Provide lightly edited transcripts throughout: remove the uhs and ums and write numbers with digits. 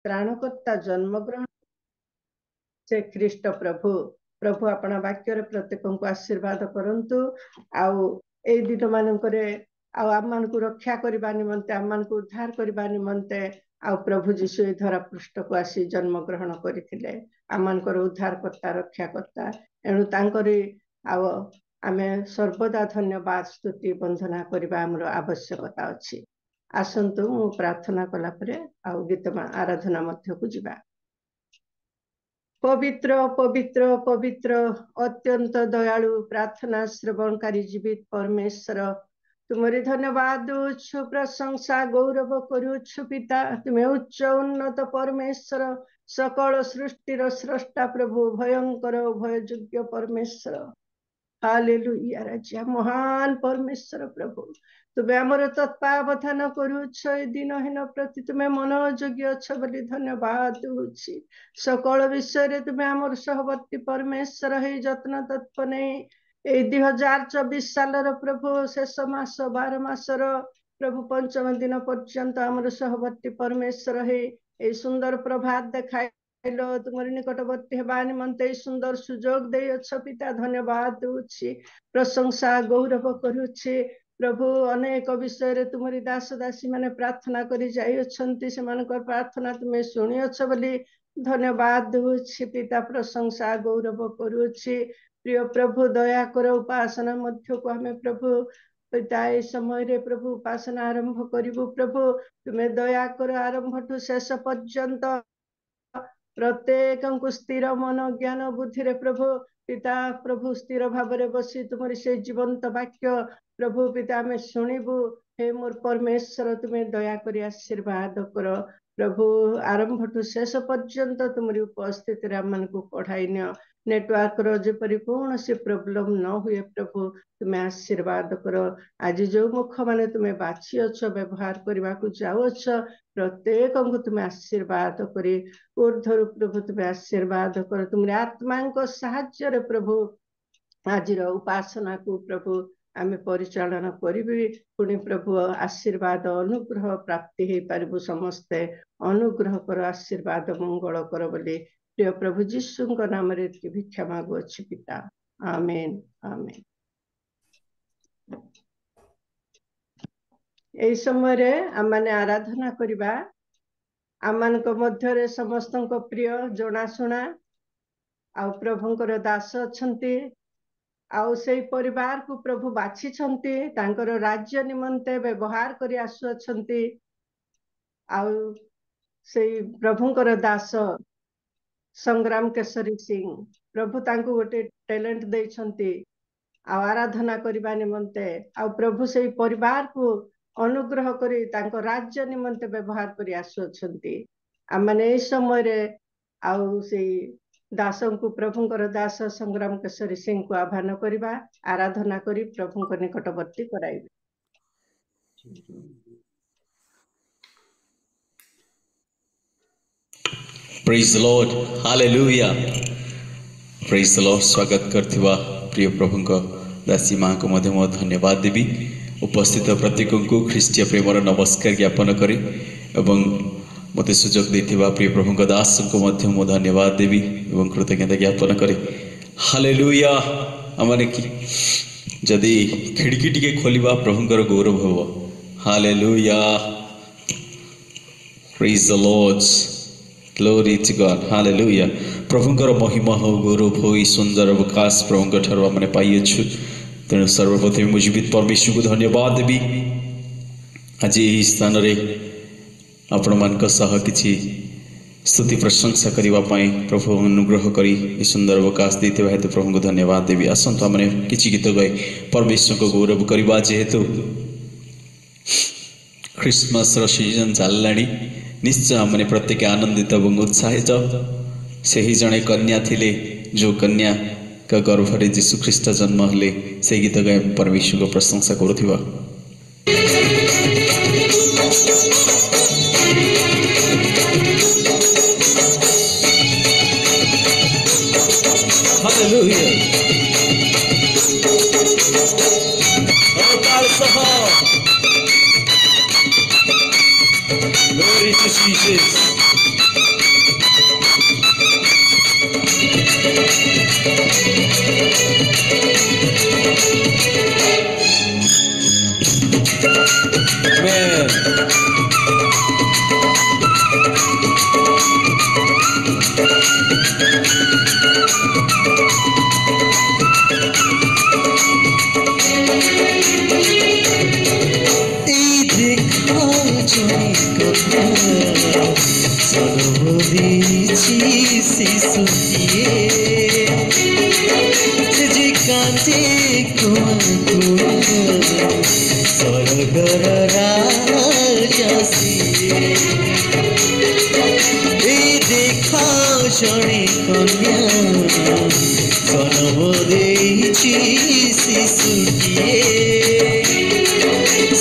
त्राणकर्ता जन्मग्रहण से ख्रीष्ट प्रभु प्रभु आपण वाक्य प्रत्येक को आशीर्वाद करंतु आउ ए दिन मानकरे आम मान को रक्षा करने निमंते आम मान को उद्धार करने निमंते आउ प्रभु जीशु धरा पृष्ठ को आसी जन्म ग्रहण करते आम मानकर उद्धारकर्ता रक्षाकर्ता एणु तांकरी आउ आमे सर्वदा धन्यवाद स्तुति वंदना करबा हमर आवश्यकता अछि। आसंतु मु प्रार्थना कला परे आउ गीत आराधना मध्य को जिबा। पवित्र पवित्र पवित्र अत्यंत दयालु प्रार्थना श्रवणकारी जीवित परमेश्वर तुम्हारी धन्यवाद देउछु प्रशंसा गौरव करूछु पिता तुम्हें उच्च उन्नत परमेश्वर सकल सृष्टिर स्रष्टा प्रभु भयंकर भययोग्य परमेश्वर हालेलुया राजा महान परमेश्वर प्रभु तुम्हें आमर तत्वावधान करूछ ए दिन हेन प्रति तुम्हें मनोयोगी अच्छ बोली धन्यवाद देउछि। सकल विषय तुम्हें आमर सहवर्ती परमेश्वर है जत्न तत्व नहीं ए 2024 सालर प्रभु शेष मास 12 मासर प्रभु पंचम दिन पर्यंत आमर सहवर्ती परमेश्वर है ए सुंदर प्रभात देखाई तुम निकटवर्ती हेबा निमंते सुंदर सुजोग दे अच्छ पिता धन्यवाद देउछि प्रशंसा गौरव करूछि प्रभु अनेक विषय तुमरी दास दासी माने प्रार्थना करी जाई अछंती सेमानकर प्रार्थना तुम्हें सुनी अछ बोली धन्यवाद देउछि पिता प्रशंसा गौरव करूछि। प्रिय प्रभु दया कर उपासना मध्य को हमें प्रभु पिता ए समय रे प्रभु उपासना आरंभ करिबु प्रभु तुम्हें दया कर आरंभ ठु शेष पर्यंत प्रत्येक स्थिर मन ज्ञान बुद्धि रे प्रभु पिता प्रभु स्थिर भाव में बसी तुमरी से जीवंत वाक्य प्रभु पिता हमें शुणिबु हे मोर परमेश्वर तुम्हें दया करी आशीर्वाद कर प्रभु आरंभ ठु शेष पर्यंत तुमरी उपस्थिति आम मान को पढ़ाई नियो नेटवर्क रो जेपरि कौन से प्रॉब्लम न हुए प्रभु तुम्हें आशीर्वाद कर आज जो मुख माने तुम्हें बाछी अछ व्यवहार करने को जाओ प्रत्येक को तुम्हें आशीर्वाद करी ऊर्धरु प्रभु तुम्हें आशीर्वाद कर तुम्हारे आत्मा को साहाय्य प्रभु आज उपासना को प्रभु आमे परिचालन करी पुणी प्रभु आशीर्वाद अनुग्रह प्राप्ति हो पारिबु समस्ते अनुग्रह कर आशीर्वाद मंगल कर बोली प्रिय प्रभु जीशु नाम रे भिक्षा मागु अछि पिता आमेन आमेन। ए समय रे आमाने आराधना करिबा आमान को मध्य रे समस्त प्रिय जनाशुना आउ प्रभुंकर दास अछंती आउ से परिवार को प्रभु बाछि छंती तांकर राज्य निमंते व्यवहार करी आसु अछंती आउ से प्रभुंकर दास संग्राम केशरी सिंह प्रभु तांको गोटे टैलेंट दे छंती आराधना करबा निमंते आ प्रभु से परिवार को अनुग्रह करी तांको राज्य निमंते व्यवहार करी आसु अछंती आमने ए समय रे आउ से दासों को प्रभुंकर दास संग्राम केशरी सिंह को आह्वान करबा आराधना करी प्रभु को निकटवर्ती कराइबे। Praise the Lord, Hallelujah, Praise the Lord। स्वागत करथिबा प्रिय प्रभु को दासी मां को मध्य मो धन्यवाद देवी उपस्थित प्रत्येक को ख्रीष्टीय प्रेमर नमस्कार ज्ञापन करी एवं मते सुजोग देथिबा प्रिय प्रभु को दास को मध्य मो धन्यवाद देवी एवं कृतज्ञता ज्ञापन करी। हालेलुया आमने की जदि खिड़की टिके खोलिबा प्रभुंकर गौरव हो। Hallelujah praise the Lord glory to God hallelujah प्रभुंकर महिमा हो गौरव हो सुंदर अवकाश प्रभुंकर ठारो आमने पाइछु तेणु सर्वप्रथम मुझीवित परमेश्वर को धन्यवाद देवी आज यही स्थान रे आपण मान सह किछि स्तुति प्रशंसा करने प्रभु अनुग्रह करी सुंदर अवकाश देते हेतु प्रभु को धन्यवाद देवी। आसतु आम किछि गीत गाई परमेश्वर को गौरव करवा जेहेतु क्रिसमस सीजन चलला निश्चय आम प्रत्येक आनंदित और उत्साहित से ही जड़े कन्या थिले जो कन्या का गर्भरे जीशु ख्रीष्ट जन्म हेले से गीत गाई परमेश्वर को प्रशंसा करुथिबा। Hallelujah. Glory to Jesus. ଦେଇଛି ଶିଶୁଟିଏ ସେ ଯେ କାନ୍ଦେ କୁଆ କୁଆ ସରଗର ରାଜା ସିଏ এই দেখা জনে কন্যা জন্ম ଦେଇଛି শিশুটিଏ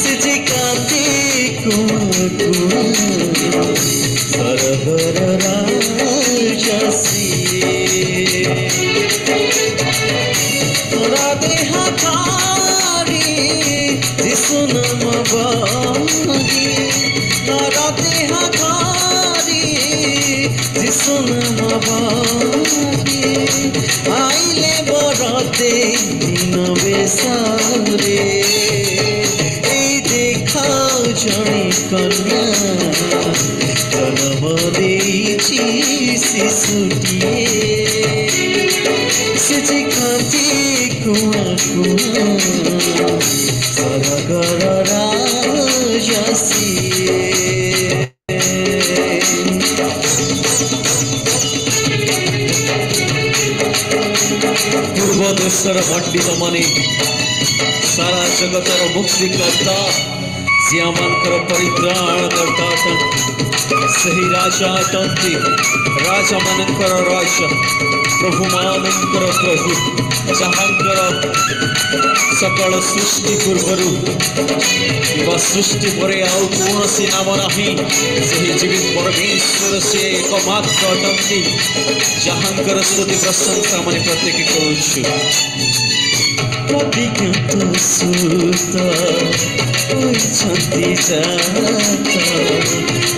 ସେ ଯେ କାନ୍ଦେ କୁଆ କୁଆ ସରଗର ରାଜା ସିଏ ତୋରା ଦେହ ଧାରି ଯୀଶୁ ନାମ ବାଗି ତୋରା ଦେହ ଧାରି ଯୀଶୁ ନାମ ବାଗି ଆଇଲେ ବରତେ ଦିନ ବେଶରେ এই দেখা জনে কন্যা জন্ম ଦେଇଛି শিশুটিଏ ସେ ଯେ କାନ୍ଦେ କୁଆ କୁଆ ସରଗର ରାଜା ସିଏ ପୂର୍ବ ଦେଶର ପଣ୍ଡିତ ମାନେ ସାରା ଜଗତର ମୁକ୍ତିକର୍ତ୍ତା जियामानकर परित्राण करता सही राजा अटंती राजा मानकर राजा प्रभु मानकर प्रभु जहाँकर सकल सृष्टि पूर्वर सृष्टि पर आउ कौन नाम नहीं सही जीवित परमेश्वर से एकमात्र अटंती जहाँकर स्तुति प्रशंसा मैंने प्रत्येक करुछु प्रतिज्ञात सुत होइछन्ति जात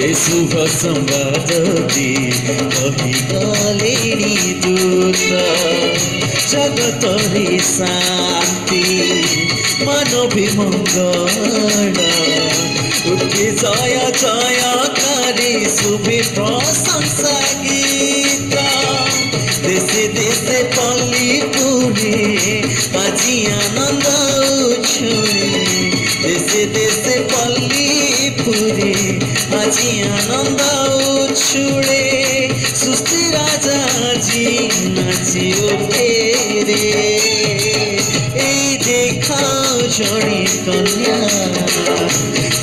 ए शुभ संवाद दी कहिगलेनी दूत जगतरे शान्ति मानवी मंगल उठे जय जयकारी शुभे प्रशंसा गीत देशे देशे पल्ली पुरे আজি আনন্দ ছুড়ে দেশে দেশে পল্লী পুরে আজি আনন্দ ছুড়ে সুস্থি রাজা আজি নাচি ওঠে রে এই দেখা জনে কন্যা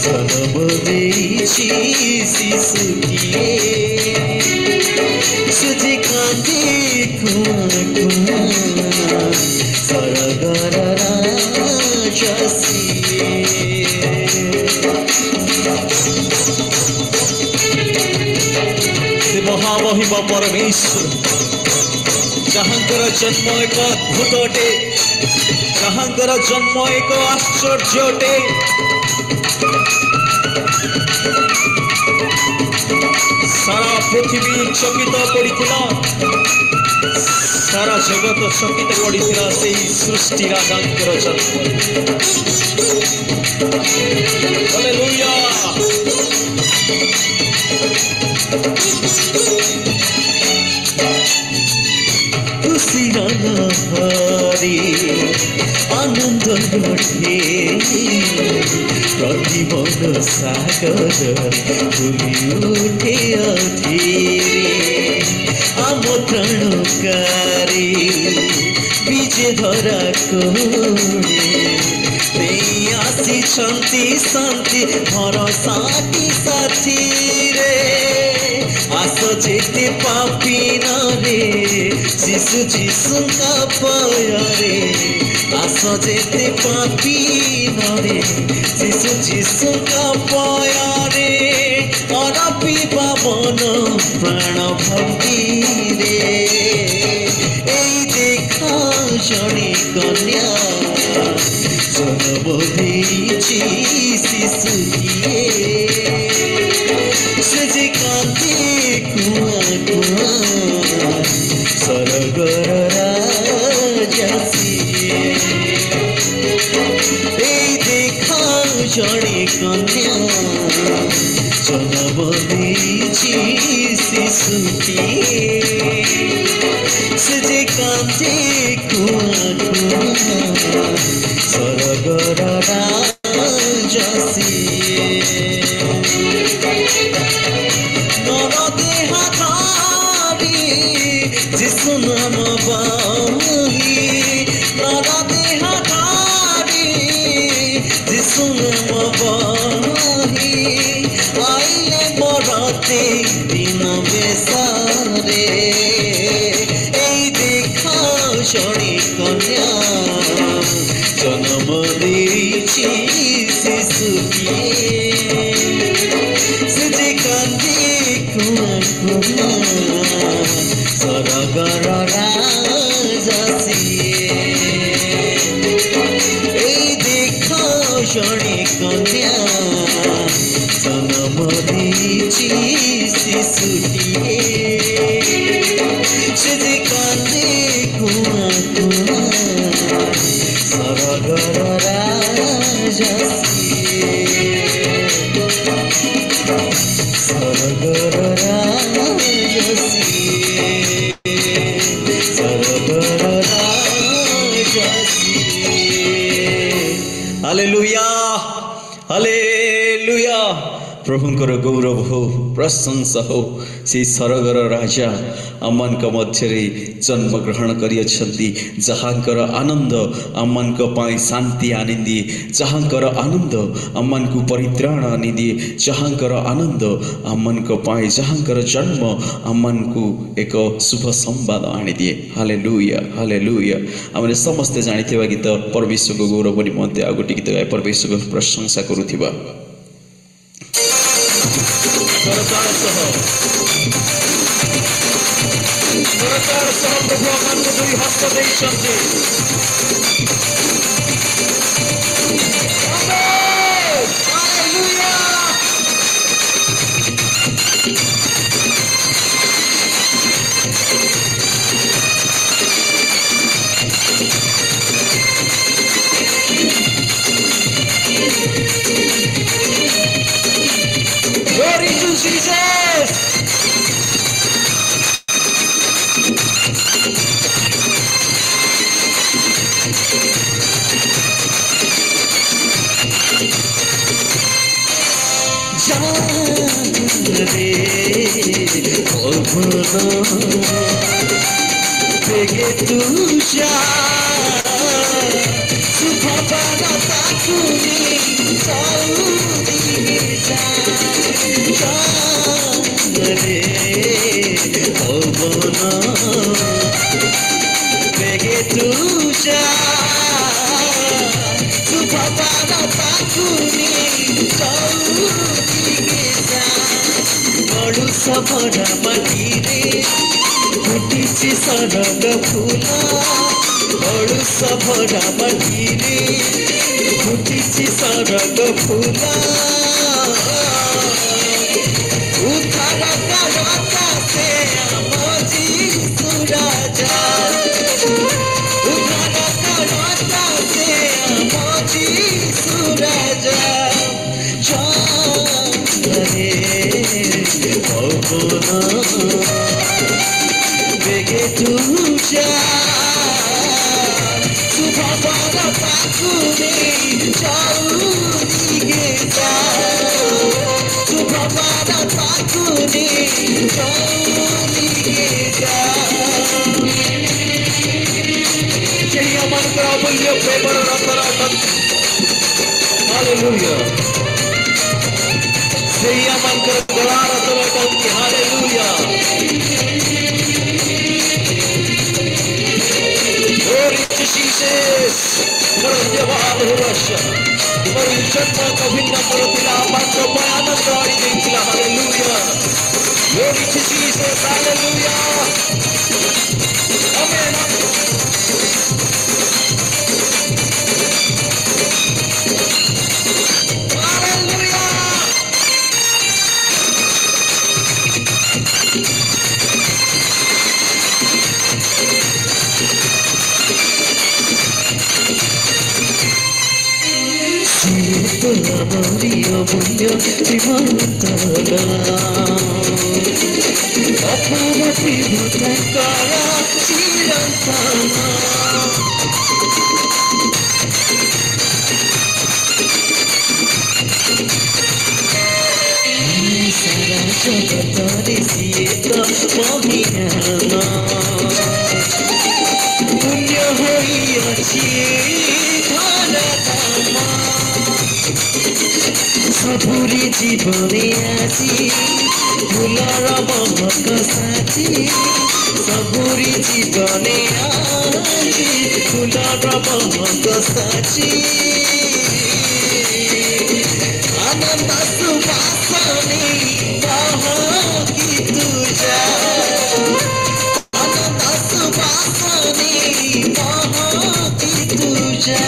জন্ম ଦେଇଛି শিশুটিଏ সে যে কান্দে কুয়া কুয়া सरगर राजा सिए महामहिमा परमेश्वर जहाँकर जन्म एक अद्भुत अटे जहाँकर जन्म एक आश्चर्य अटे सारा पृथ्वी चकित पड़ता सारा जगत चकित पड़ता से सृष्टि राजांकर जन्म हालेलुया खुशी हरि आनंद लुटे प्रतिबन सागर फुली उठे अधीरे आम प्राणकारी विजय धरा कोणे आसी शांति भरोसा साथी रे आस जेते पापी रे शिशु जीशु का पयरे आस जेते पापी रे शिशु जीशु का पयरे अरपी पावन प्राण भक्ति रे এই দেখা জনে কন্যা জন্ম ଦେଇଛି শিশুটিয়ে সে যে কান্দে কুয়া কুয়া सरगर राजा सिए এই দেখা জনে কন্যা জন্ম ଦେଇଛି শিশুটিয়ে সে যে কান্দে কুয়া কুয়া सरगर राजा सिए नर देह जिसु नाम बाही तारा देहधारी जिसु नाम बाही आइले बराते दिन बेसारे এই দেখা শনি কন্যা জন্ম দিয়েছি শিশুকে সে যে কান্দে কুয়া কুয়া সরগর রাজাসিয়ে এই দেখা শনি কন্যা জন্ম দিয়েছি শিশুকে সে যে কান্দে কুয়া কুয়া সরগর রাজাসিয়ে সরগর রাজাসিয়ে সরগর রাজাসিয়ে हालेलुया हालेलुया प्रभुंकर गौरव हो प्रशंसा हो से सरगर राजा आमक मध्य जन्म ग्रहण करियछंती जहाँकर आनंद आमक पाई शांति आनिदिए जहाँकर आनंद आमको परित्राण आनिदिए जहाँकर आनंद आमक पाई जहाँकर जन्म आमको एक शुभ संवाद आनिदिए हालेलुया हालेलुया आमने समस्ते जानिथिबा गीत परमेश्वर को गौरव निमंते आ गोटे गीत गाय परमेश्वर को प्रशंसा करुथिबा प्रभु आमको दुई हस्त देइछन्ते hallelujah Glory to Jesus. Jare bholna bege tu ja subhana takuni saudi ja jare bholna bege tu ja subhana takuni saudi बड़ू सफरा मटीरे फुटी सरग फूला बड़ू सफरा मटीरे फुटी सरग फूला उतार करता से आमजी सुराजा उतार करता से आमजी सुराजा बेगे तू जा सुबह बारा पाकुने जाऊंगी गेता सुबह बारा पाकुने जाऊंगी गेता चलिए मन करो बोलिए पेपर रखना हालेलुया Sei amanकर गलार तलटंकी हालेलुया Glory to Jesus धन्यवाद हो रशा तुम्हारी जन्म कभिन्न करतिला मात्र आनंद आनी देइतिला hallelujah Glory to Jesus hallelujah amen Maria Bunya Dimantala Apana Tibutara Chirantana Sara Jagatari Sita Mahiyana জীবনে আছি ফুলর মহক সাথী ସବୁରି জীবনে আছি ফুলর মহক সাথী আনন্দ সুবাসনে মহকি তুজা আনন্দ সুবাসনে মহকি তুজা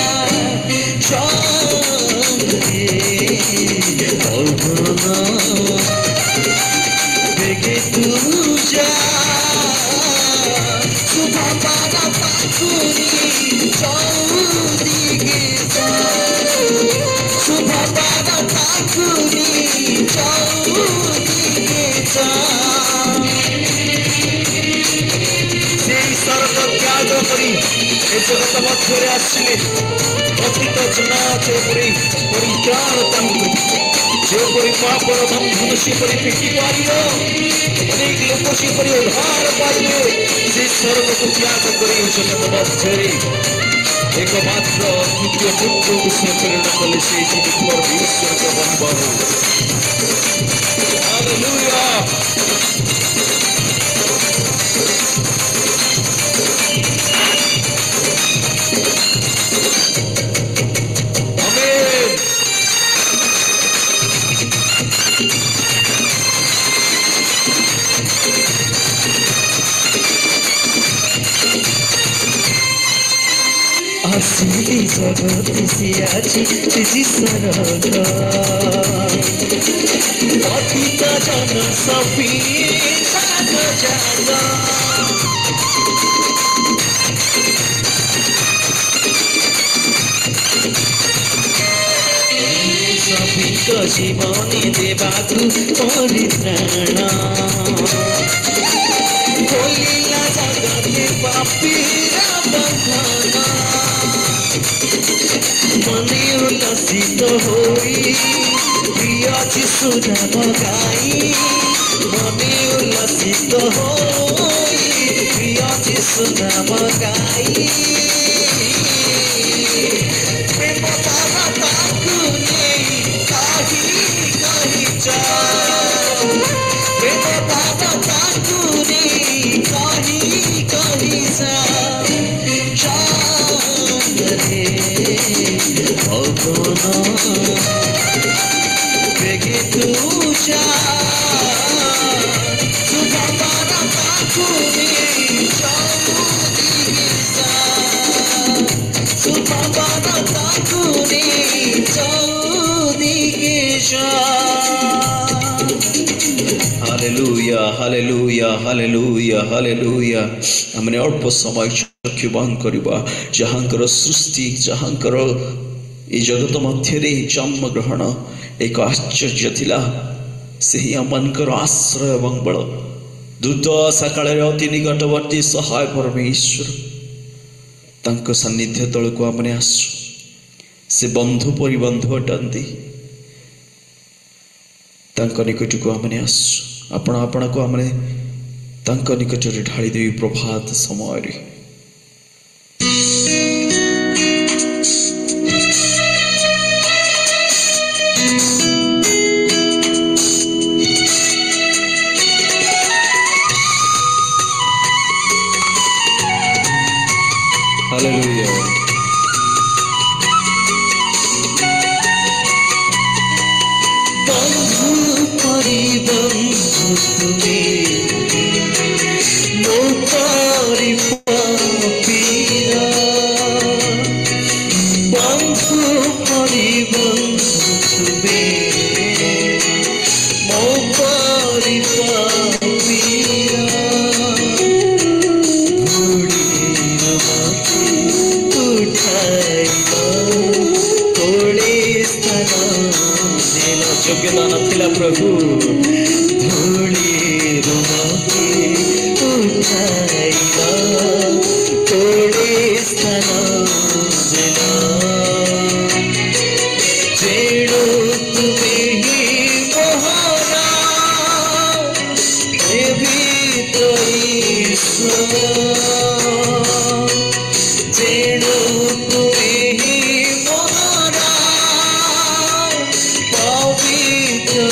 বেগে তুজা শুভা পারা পাখুরি চৌদিকে শুভা পারা পাখুরি চৌদিকে সেই স্বর্গ ত্যাগ করি এ জগৎ মধ্যে আসলে পতিত জনাথ উপরে পরিত্রাণ তাঙ্কু যেপরি পাপর বন্ধন সেপরি পিটি পারিব অনেক লোক সেপরি উদ্ধার পাইবে সেই স্বর্গକୁ ত্যাগ କରି জগৎ ମଧ୍ୟରେ একমাত্র দ্বিতীয় পুত্রକୁ ସେ ପ୍ରେରଣା କଲେ সেই যিনি ପରମେଶ୍ୱରଙ୍କ ବନ୍ଧୁ ହାଲେଲୁୟା আসলি জগতে সে আছে যিশোর অতীত জন সফি জাগ জাগ সফিক জীবনে দেবাকু পরিত্রাণ খোলিলা জগতে পাপীরা বন্ধন মনে উল্লসিত হই প্রিয় যিশু নাম গাই মনে উল্লসিত হই প্রিয় যিশু নাম গাই প্রেম তারা তাকু নেই কাহি কাহি যাও প্রেম তারা তাকু নেই কাহি কাহি যাও বেগে তুজা শুভা পারা পাখুরি চৌদিকে শুভা পারা পাখুরি চৌদিকে हालेलुया हालेलुया हालेलुया हालेलुया हमने अल्प समय चक्षु बंद करिबा जहांकर सृष्टि जहांकर ए जगत मध्य जन्म ग्रहण एक आश्चर्य थिला सेही अमनकर आश्रय एवं बल द्रुत सकाळ अति निकटवर्ती सहाय परमेश्वर तांको सान्निध्य तळको हमने आसु से बंधु परिबंधु अटंती तांको निकटको हमने आसु आपण आपण को हमने तांको निकटरे ढाली देवी प्रभात समय रे हालेलुया बंधु परिबंधु तुमे मो परि पापीरा बंधु परिबंधु तुमे मो परि पापीरा योग्यता नथिला प्रभु धूली रुमती उठाइला तोड़े स्थान देला जेड़ो तुम्हें ही मोहरा देवी तो जेड़ो तुम्हें ही मोहरा पवित्र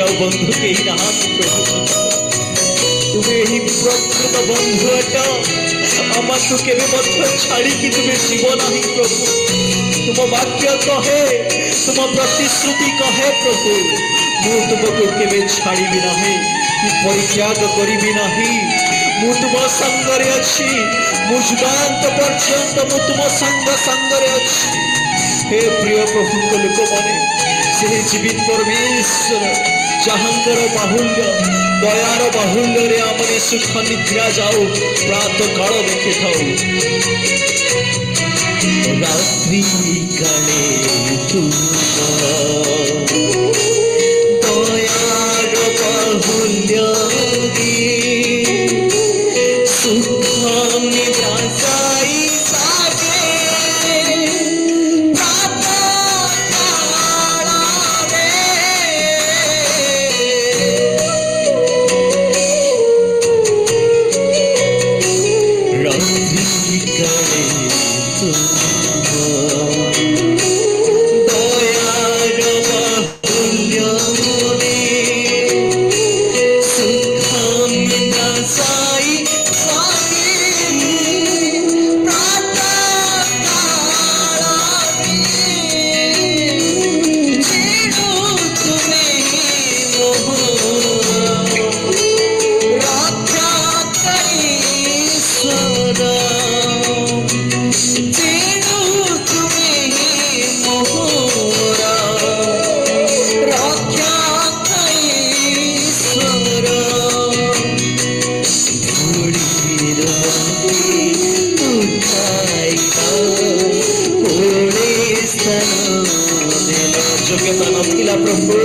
ଆଉ ବନ୍ଧୁ କେହି ନାହାନ୍ତି ପ୍ରଭୁ। ତୁମେ ଏହି ପ୍ରକୃତ ବନ୍ଧୁ ଅଟ। ଆମକୁ କେବେ ମଧ୍ୟ ଛାଡ଼ିକି ତୁମେ ଯିବ ନାହିଁ ପ୍ରଭୁ। ତୁମ ବାକ୍ୟ କହେ, ତୁମ ପ୍ରତିଶ୍ରୁତି କହେ ପ୍ରଭୁ, ମୁଁ ତୁମକୁ କେବେ ଛାଡ଼ିବି ନାହିଁ କି ପରିତ୍ୟାଗ କରିବି ନାହିଁ। ମୁଁ ତୁମ ସାଙ୍ଗରେ ଅଛି, ମୁଁ ଯୁଗାନ୍ତ ପର୍ଯ୍ୟନ୍ତ ମୁଁ ତୁମ ସାଙ୍ଗରେ ଅଛି। हे प्रिय प्रभुଙ୍କ ଲୋକମାନେ, ସେହି ଜୀବିତ ପରମେଶ୍ୱର ଯାହାଙ୍କର ବାହୁଲ୍ୟ ଦୟାର ବାହୁଲ୍ୟରେ ଆମେ ସୁଖ ନିଦ୍ରା ଯାଉ ପ୍ରାତ କାଳ ଦେଖିଥାଉ। ରାତ୍ରି କାଳେ ତୁମ ଦୟାର ବାହୁଲ୍ୟରେ ସୁଖ ନିଦ୍ରା ଯାଇ योग्यता नथिला प्रभु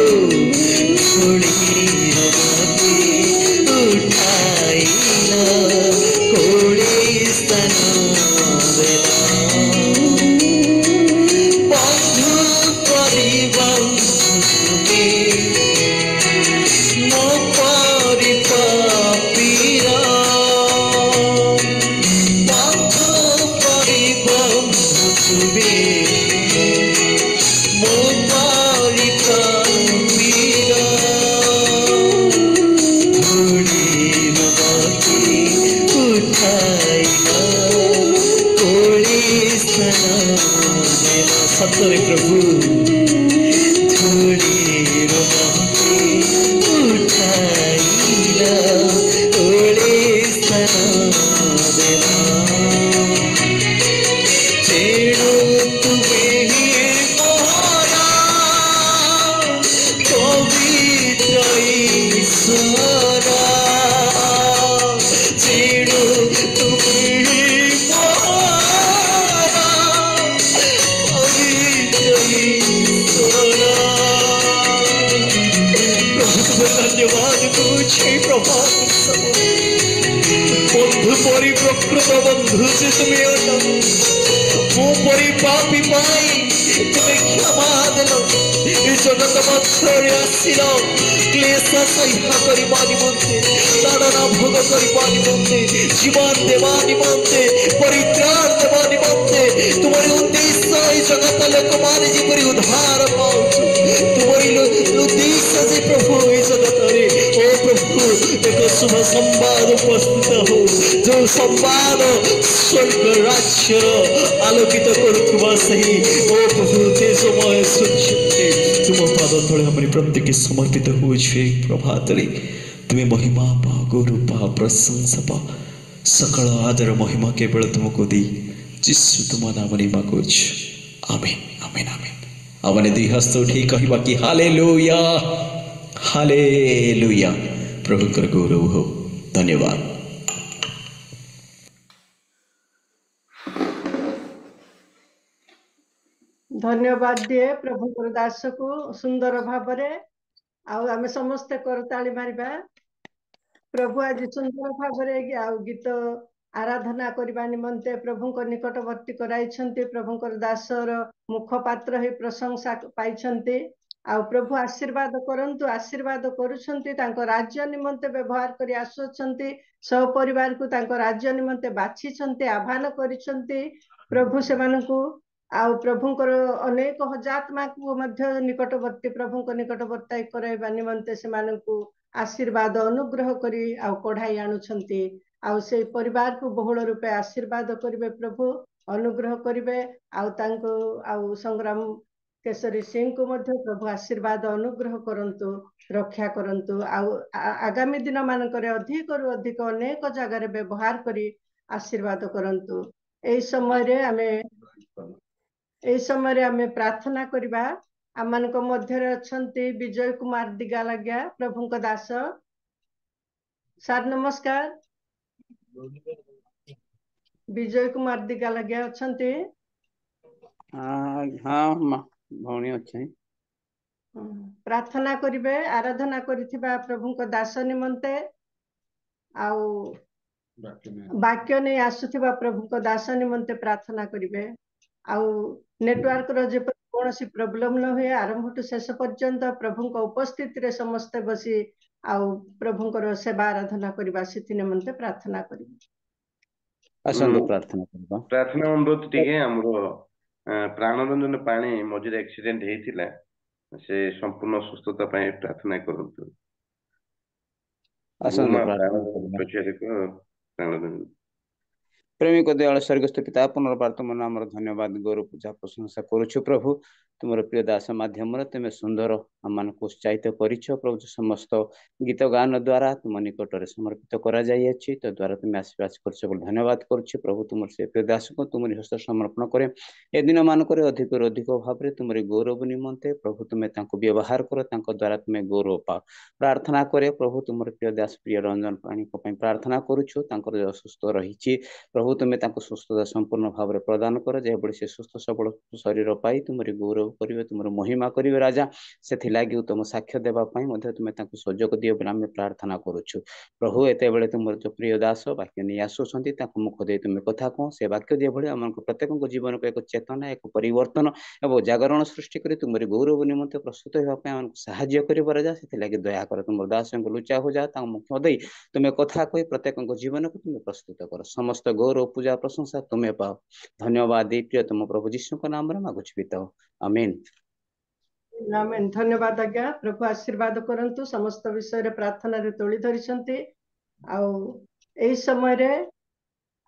सत्य प्रभु प्रकृत बंधु से तुम्हें मो परी पापी पाई तुम्हें क्षमा देल जगत मध्य आसिल क्लेश सह्य करने निमंते ताड़ना भोग करने जीवन देवा निमंते परित्राण देवा निमंते तुम्हारी उद्देश्य जगत लोक मान जीपरी उद्धार पाऊ तुम्हारी उद्देश्य से प्रभु जगत ओ प्रभु एक शुभ संवाद उपस्थित हो जो संवाद स्वर्ग राज्य आलोकित करुवा सही ओ प्रभु तेजमय सूर्य तुम पाद तले हमारी प्रत्येक समर्पित हो प्रभात तुम्हें महिमा पा गौरव पा प्रशंसा पा सकल आदर महिमा केवल तुमको दी जिसु तुम नाम मागुच आमेन आमेन आमेन आमने दुई हस्त उठी कहवा कि हालेलुया हालेलुया प्रभु कर गौरव हो धन्यवाद। धन्यवाद दिए प्रभु दास को सुंदर भाव आम समस्ते करताली मारिबा। प्रभु आज सुंदर भाव गीत आराधना करने निमंते प्रभु को निकटवर्ती कराई प्रभु दासर मुखपात्र ही प्रशंसा पाई आउ प्रभु आशीर्वाद करंतु आशीर्वाद करुछंती तांको राज्य निमंते व्यवहार करी आसुछंती सपरिवार को तांको राज्य निमंते बाछिछंती आह्वान करिछंती प्रभु सेमानकु आउ प्रभुंकर अनेक हजात्मा को मध्य निकटवर्ती प्रभुंक निकटवर्ती कराइबा निमंते से मानकु आशीर्वाद अनुग्रह करी आउ कढ़ाई आणुछंती आउ से परिवार को बहुल रूपे आशीर्वाद करिवे प्रभु अनुग्रह करिवे आउ तांको आउ संग्राम केशरी सिंह को मध्य प्रभु आशीर्वाद अनुग्रह करंतु रक्षा करंतु आउ आगामी दिन मानकरे अधिक रु अधिक अनेक जगह व्यवहार करी आशीर्वाद करंतु एई समय रे आमे प्रार्थना करिबा आमनक मध्य अछंती विजय कुमार दिगालाग्या प्रभुंक दास सार नमस्कार विजय कुमार दिगालाग्या अछंती हाँ भौणी अच्छे प्रार्थना करिवे आराधना करिथिबा प्रभुंक दास निमंते आउ वाक्य नहीं आसुथिबा प्रभुंक दास निमंते प्रार्थना करिवे आउ नेटवर्क रो जे कौन सी प्रॉब्लम न हुए आरंभ टू शेष पर्यंत प्रभुंक उपस्थिति रे समस्त बसी आउ प्रभुंकर सेवा आराधना करिबा सिथि निमंते प्रार्थना करिवे आसंतु प्रार्थना करबा प्रार्थना अनुरोध टिके हमरो प्राणरंजन पाणी मझिरे एक्सीडेंट हेतिला से संपूर्ण सुस्थता पाए प्रार्थना करंतु आसंतु प्राणरंजन प्रेमिक दयाल स्वर्गस्थ पिता पुनर्बार तुम नाम धन्यवाद गौरव पूजा प्रशंसा करुछु प्रभु तुम प्रिय दास माध्यम तुम सुंदर आम को उत्साहित करिछ प्रभु समस्त गीत गान द्वारा तुम निकट में समर्पित करा जाई अछि तो द्वारा तुम आशीर्वाद करछ धन्यवाद करुछु प्रभु तुम से प्रिय दास को तुम हस्त समर्पण करे ए दिन मानक अधिक अधिक भाव में तुम गौरव निमंते प्रभु तुम व्यवहार कर द्वारा तुम गौरव पाओ प्रार्थना करे प्रभु तुम प्रिय दास प्रिय रंजन पाणी प्रार्थना करुछु असुस्थ रही प्रभु तुम सुस्थता संपूर्ण भाव में प्रदान कर जहाँभଳି से सुस्थ सबल शरीर पाई तुम गौरव करेंगे तुम महिमा करेंगे राजा से तुम साक्ष्य देवाई तुम सुजोग दियो आम प्रार्थना करुछु प्रभु एत तुम जो प्रिय दास वाक्य नहीं आसुँच मुख दे तुम कथा कह से वाक्य दिए भाई आम प्रत्येक जीवन को एक चेतना एक परिवर्तन और जागरण सृष्टि कर तुम गौरव निमंते प्रस्तुत होगा साहाय्य कर राजा से दया कर तुम दास लुचा हो जा मुख दे तुम कथा कही प्रत्येक जीवन को तुम प्रस्तुत कर समस्त गौरव पूजा प्रशंसा तुम्हें पाओ धन्यवाद प्रिय तुम प्रभु जीशु को नाम मागुछ पिता आमीन आमेन धन्यवाद आज्ञा प्रभु आशीर्वाद करंतु समस्त विषय रे प्रार्थना रे तोली धरिसंती आउ एई समय रे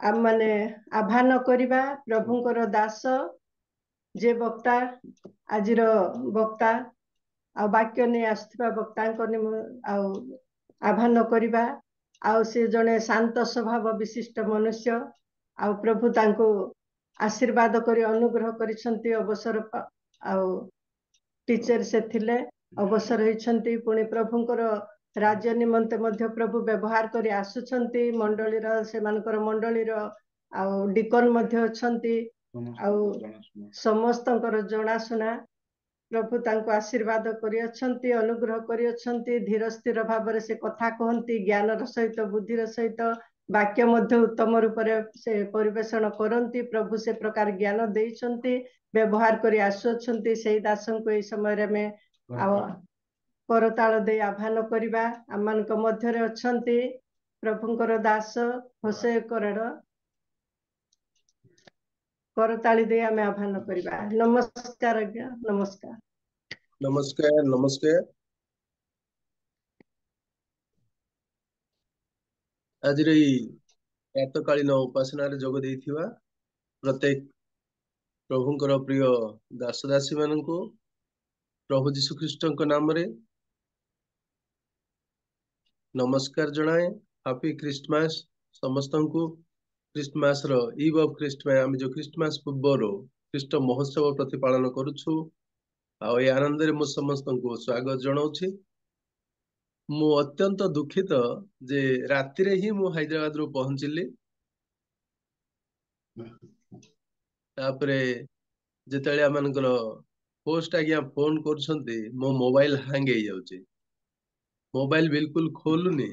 आम माने आह्वान करिबा प्रभुंकर दास जे वक्ता आजिर वक्ता आ वाक्य ने आस्थिबा वक्ता आउ आह्वान करिबा आउ से जने शांत स्वभाव विशिष्ट मनुष्य आउ प्रभु तांको आशीर्वाद करी अनुग्रह करिसंती अवसर आउ टीचर से थिले अवसर होइछंती पुणी प्रभुंकर राज्य निमंते मध्य प्रभु व्यवहार करी आसुछंती मंडली रो से मानकर मंडली रो आउ डिकन मध्य अछंती आउ समस्तंकर जणासुना प्रभु तांको आशीर्वाद करी अछंती अनुग्रह करी अछंती धीर स्थिर भाव रे से कथा कहंती ज्ञान रो सहित बुद्धि रो सहित वाक्य मध्य उत्तम रूप से परिवेषण करंती प्रभु से प्रकार ज्ञान देइछंती व्यवहार करी आसुछंती सेही दासन को एई समय रे में करताल दे आह्वान करिबा आमानक मध्य रे अछंती प्रभुंकर दास होसे करड़ करताली दे आमे आह्वान करिबा नमस्कार आज्ञा नमस्कार नमस्कार नमस्कार आज प्रातकालीन उपासना जोग देथिबा प्रत्येक प्रभुंकर प्रिय दास दासी मानकु प्रभु जीशु ख्रीष्ट नाम रे नमस्कार जनाए हैप्पी क्रिसमस समस्त को क्रिसमस रो ईव ऑफ क्रिसमस आम जो क्रिसमस पूर्व ख्रीष्ट महोत्सव प्रतिपालन करुछु आ ए आनंद रे मु समस्त को स्वागत जनाउछि मु अत्यंत दुखित जे राति रे ही मु हैदराबाद रो पहुंचली तापरे जेतले आमनकर पोस्ट आज्ञा फोन करछंती मो मोबाइल हैंग हो जाउछि मोबाइल बिल्कुल खोलुनी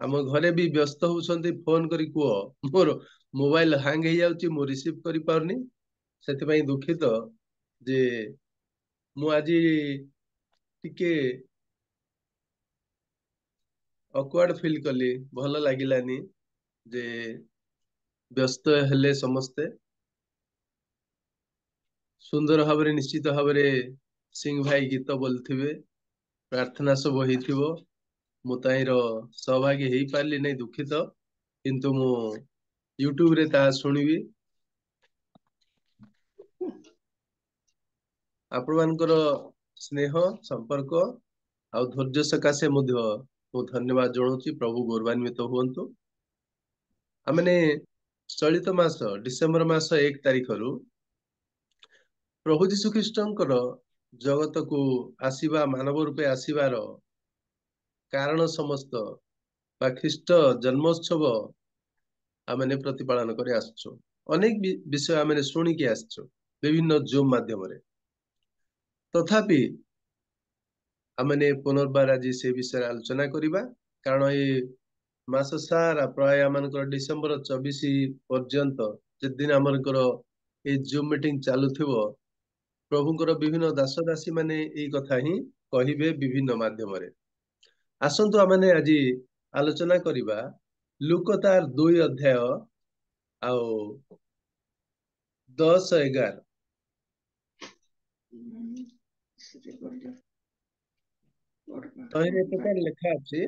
आम घरे भी व्यस्त होउछंती फोन करी कुओ मोर मोबाइल हैंग हो जाउछि मु रिसीव करि पारनी सेति पई दुखित जे मु आजी टिके ऑकवर्ड फील कली भल लागिलानी जे व्यस्त हेले समस्ते ସୁନ୍ଦର ଭାବରେ ନିଶ୍ଚିତ ଭାବରେ ସିଂ ଭାଇ ଗୀତ ବୋଲିଥିବେ, ପ୍ରାର୍ଥନା ସବୁ ହେଇଥିବ। ମୁଁ ତାହିଁର ସହଭାଗୀ ହେଇପାରିଲି ନାହିଁ, ଦୁଃଖିତ, କିନ୍ତୁ ମୁଁ ୟୁଟ୍ୟୁବ ରେ ତାହା ଶୁଣିବି। ଆପଣମାନଙ୍କର ସ୍ନେହ ସମ୍ପର୍କ ଆଉ ଧୈର୍ଯ୍ୟ ସକାଶେ ମଧ୍ୟ ମୁଁ ଧନ୍ୟବାଦ ଜଣାଉଛି। ପ୍ରଭୁ ଗୌରବାନ୍ୱିତ ହୁଅନ୍ତୁ। ଆମେ ଚଳିତ ମାସ ଡିସେମ୍ବର ମାସ 1 ତାରିଖରୁ ପ୍ରଭୁ ଯୀଶୁ ଖ୍ରୀଷ୍ଟଙ୍କର ଜଗତକୁ ଆସିବା, ମାନବ ରୂପେ ଆସିବାର କାରଣ ସମସ୍ତ ବା ଖ୍ରୀଷ୍ଟ ଜନ୍ମୋତ୍ସବ ଆମେ ପ୍ରତିପାଳନ କରି ଆସୁଛୁ। ଅନେକ ବିଷୟ ଆମେ ଶୁଣିକି ଆସିଛୁ ବିଭିନ୍ନ ଜୁମ୍ ମାଧ୍ୟମରେ। ତଥାପି ଆମେ ପୁନର୍ବାର ଆଜି ସେ ବିଷୟରେ ଆଲୋଚନା କରିବା, କାରଣ ଏଇ ମାସ ସାରା ପ୍ରାୟ ଆମଙ୍କର ଡିସେମ୍ବର 24 ପର୍ଯ୍ୟନ୍ତ ଯେଦିନ ଆମଙ୍କର ଏଇ ଜୁମ୍ ମିଟିଂ ଚାଲୁଥିବ, ପ୍ରଭୁଙ୍କର ବିଭିନ୍ନ ଦାସ ଦାସୀ ମାନେ ଏଇ କଥା ହିଁ କହିବେ ବିଭିନ୍ନ ମାଧ୍ୟମରେ। ଆସନ୍ତୁ ଆମେ ଆଜି ଆଲୋଚନା କରିବା ଲୁକ ତାର 2 ଅଧ୍ୟାୟ ଆଉ 10-11। ତହିଁରେ ପ୍ରକାର ଲେଖା ଅଛି,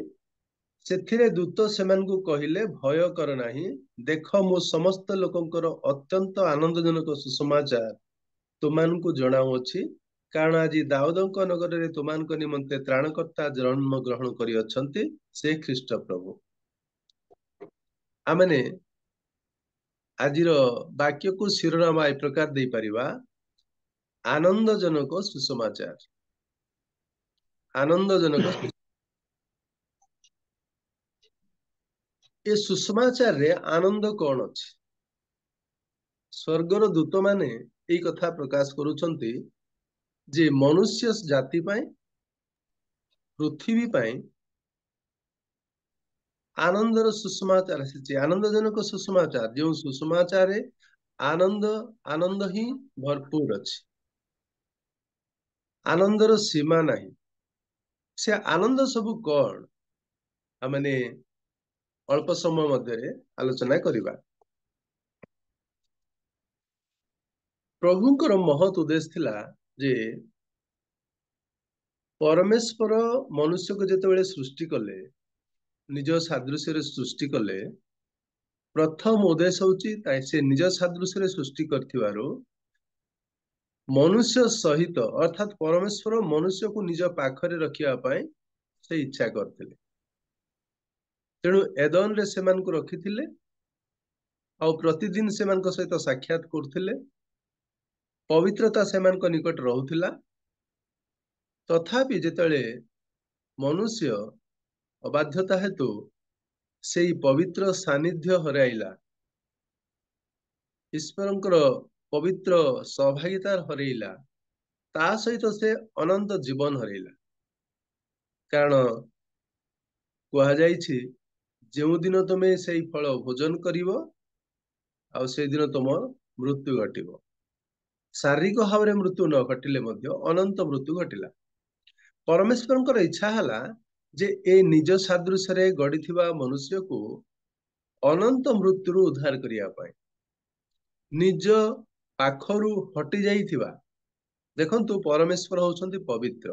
ସେଥିରେ ଦୂତ ସେମାନଙ୍କୁ କହିଲେ, ଭୟ କର ନାହିଁ, ଦେଖ ମୁଁ ସମସ୍ତ ଲୋକଙ୍କର ଅତ୍ୟନ୍ତ ଆନନ୍ଦଜନକ ସୁସମାଚାର ତୁମାନଙ୍କୁ ଜଣାଉଅଛି, କାରଣ ଆଜି ଦାଉଦଙ୍କ ନଗରରେ ତୁମାନଙ୍କ ନିମନ୍ତେ ତ୍ରାଣକର୍ତ୍ତା ଜନ୍ମ ଗ୍ରହଣ କରିଅଛନ୍ତି, ସେ ଖ୍ରୀଷ୍ଟ ପ୍ରଭୁ। ଆମେ ଆଜିର ବାକ୍ୟକୁ ଶିରୋନାମ ଏ ପ୍ରକାର ଦେଇପାରିବା, ଆନନ୍ଦଜନକ ସୁସମାଚାର। ଆନନ୍ଦଜନକ। ଏ ସୁସମାଚାରରେ ଆନନ୍ଦ କଣ ଅଛି? ସ୍ୱର୍ଗର ଦୂତମାନେ ଏଇ କଥା ପ୍ରକାଶ କରୁଛନ୍ତି ଯେ ମନୁଷ୍ୟ ଜାତି ପାଇଁ, ପୃଥିବୀ ପାଇଁ ଆନନ୍ଦର ସୁସମାଚାର ଆସିଛି। ଆନନ୍ଦଜନକ ସୁସମାଚାର, ଯେଉଁ ସୁସମାଚାରରେ ଆନନ୍ଦ ହିଁ ଭରପୁର ଅଛି, ଆନନ୍ଦର ସୀମା ନାହିଁ। ସେ ଆନନ୍ଦ ସବୁ କଣ ଆମେ ଅଳ୍ପ ସମୟ ମଧ୍ୟରେ ଆଲୋଚନା କରିବା। ପ୍ରଭୁଙ୍କର ମହତ୍ ଉଦ୍ଦେଶ୍ୟ ଥିଲା ଯେ ପରମେଶ୍ୱର ମନୁଷ୍ୟକୁ ଯେତେବେଳେ ସୃଷ୍ଟି କଲେ, ନିଜ ସାଦୃଶ୍ୟରେ ସୃଷ୍ଟି କଲେ, ପ୍ରଥମ ଉଦ୍ଦେଶ୍ୟ ହଉଛି ସେ ନିଜ ସାଦୃଶ୍ୟରେ ସୃଷ୍ଟି କରିଥିବାରୁ ମନୁଷ୍ୟ ସହିତ, ଅର୍ଥାତ୍ ପରମେଶ୍ୱର ମନୁଷ୍ୟକୁ ନିଜ ପାଖରେ ରଖିବା ପାଇଁ ସେ ଇଚ୍ଛା କରିଥିଲେ। ତେଣୁ ଏଦନରେ ସେମାନଙ୍କୁ ରଖିଥିଲେ ଆଉ ପ୍ରତିଦିନ ସେମାନଙ୍କ ସହିତ ସାକ୍ଷାତ କରୁଥିଲେ। ପବିତ୍ରତା ସେମାନଙ୍କ ନିକଟ ରହୁଥିଲା। ତଥାପି ଯେତେବେଳେ ମନୁଷ୍ୟ ଅବାଧ୍ୟତା ହେତୁ ସେଇ ପବିତ୍ର ସାନ୍ନିଧ୍ୟ ହରାଇଲା, ଈଶ୍ୱରଙ୍କର ପବିତ୍ର ସହଭାଗିତା ହରେଇଲା, ତା ସହିତ ସେ ଅନନ୍ତ ଜୀବନ ହରେଇଲା। କାରଣ କୁହାଯାଇଛି, ଯେଉଁଦିନ ତୁମେ ସେଇ ଫଳ ଭୋଜନ କରିବ ଆଉ ସେଇଦିନ ତୁମ ମୃତ୍ୟୁ ଘଟିବ। ଶାରୀରିକ ଭାବରେ ମୃତ୍ୟୁ ନ ଘଟିଲେ ମଧ୍ୟ ଅନନ୍ତ ମୃତ୍ୟୁ ଘଟିଲା। ପରମେଶ୍ୱରଙ୍କର ଇଚ୍ଛା ହେଲା ଯେ ଏ ନିଜ ସାଦୃଶ୍ୟରେ ଗଢିଥିବା ମନୁଷ୍ୟକୁ ଅନନ୍ତ ମୃତ୍ୟୁରୁ ଉଦ୍ଧାର କରିବା ପାଇଁ, ନିଜ ପାଖରୁ ହଟି ଯାଇଥିବା, ଦେଖନ୍ତୁ ପରମେଶ୍ୱର ହଉଛନ୍ତି ପବିତ୍ର,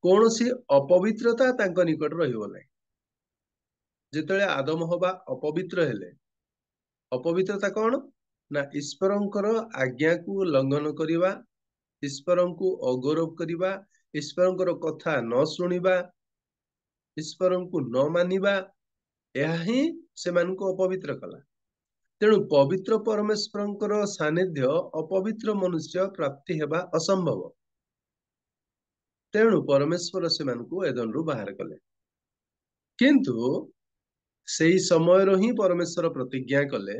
କୌଣସି ଅପବିତ୍ରତା ତାଙ୍କ ନିକଟରେ ରହିବ ନାହିଁ। ଯେତେବେଳେ ଆଦମ ହବା ଅପବିତ୍ର ହେଲେ, ଅପବିତ୍ରତା କଣ ନା ଈଶ୍ୱରଙ୍କର ଆଜ୍ଞାକୁ ଲଙ୍ଘନ କରିବା, ଈଶ୍ୱରଙ୍କୁ ଅଗୌରବ କରିବା, ଈଶ୍ୱରଙ୍କର କଥା ନ ଶୁଣିବା, ଈଶ୍ୱରଙ୍କୁ ନ ମାନିବା, ଏହା ହିଁ ସେମାନଙ୍କୁ ଅପବିତ୍ର କଲା। ତେଣୁ ପବିତ୍ର ପରମେଶ୍ୱରଙ୍କର ସାନ୍ନିଧ୍ୟ ଅପବିତ୍ର ମନୁଷ୍ୟ ପ୍ରାପ୍ତି ହେବା ଅସମ୍ଭବ। ତେଣୁ ପରମେଶ୍ୱର ସେମାନଙ୍କୁ ଏଦନରୁ ବାହାର କଲେ। କିନ୍ତୁ ସେଇ ସମୟରୁ ହିଁ ପରମେଶ୍ୱର ପ୍ରତିଜ୍ଞା କଲେ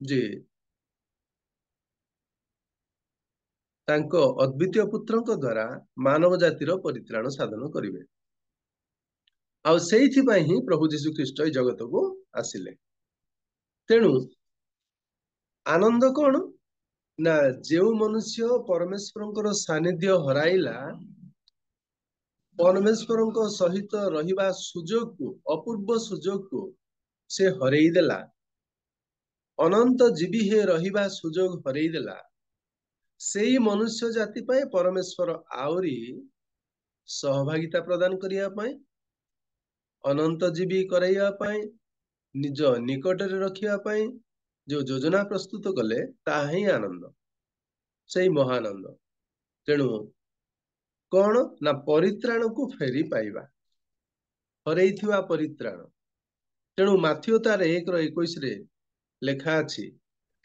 ଯେ ତାଙ୍କ ଅଦ୍ୱିତୀୟ ପୁତ୍ରଙ୍କ ଦ୍ୱାରା ମାନବ ଜାତିର ପରିତ୍ରାଣ ସାଧନ କରିବେ। ଆଉ ସେଇଥିପାଇଁ ହିଁ ପ୍ରଭୁ ଯୀଶୁ ଖ୍ରୀଷ୍ଟ ଏଇ ଜଗତକୁ ଆସିଲେ। ତେଣୁ ଆନନ୍ଦ କଣ ନା ଯେଉଁ ମନୁଷ୍ୟ ପରମେଶ୍ୱରଙ୍କର ସାନ୍ନିଧ୍ୟ ହରାଇଲା, ପରମେଶ୍ୱରଙ୍କ ସହିତ ରହିବା ସୁଯୋଗକୁ, ଅପୂର୍ବ ସୁଯୋଗକୁ ସେ ହରେଇ ଦେଲା, ଅନନ୍ତ ଜୀବୀ ହେ ରହିବା ସୁଯୋଗ ହରେଇ ଦେଲା, ସେଇ ମନୁଷ୍ୟ ଜାତି ପାଇଁ ପରମେଶ୍ୱର ଆହୁରି ସହଭାଗିତା ପ୍ରଦାନ କରିବା ପାଇଁ, ଅନନ୍ତ ଜୀବୀ କରାଇବା ପାଇଁ, ନିଜ ନିକଟରେ ରଖିବା ପାଇଁ ଯୋଉ ଯୋଜନା ପ୍ରସ୍ତୁତ କଲେ, ତାହା ହିଁ ଆନନ୍ଦ, ସେଇ ମହାନନ୍ଦ। ତେଣୁ କଣ ନା ପରିତ୍ରାଣକୁ ଫେରି ପାଇବା, ହରେଇଥିବା ପରିତ୍ରାଣ। ତେଣୁ ମାଥିଓ ତାର 1:21 ଲେଖା ଅଛି,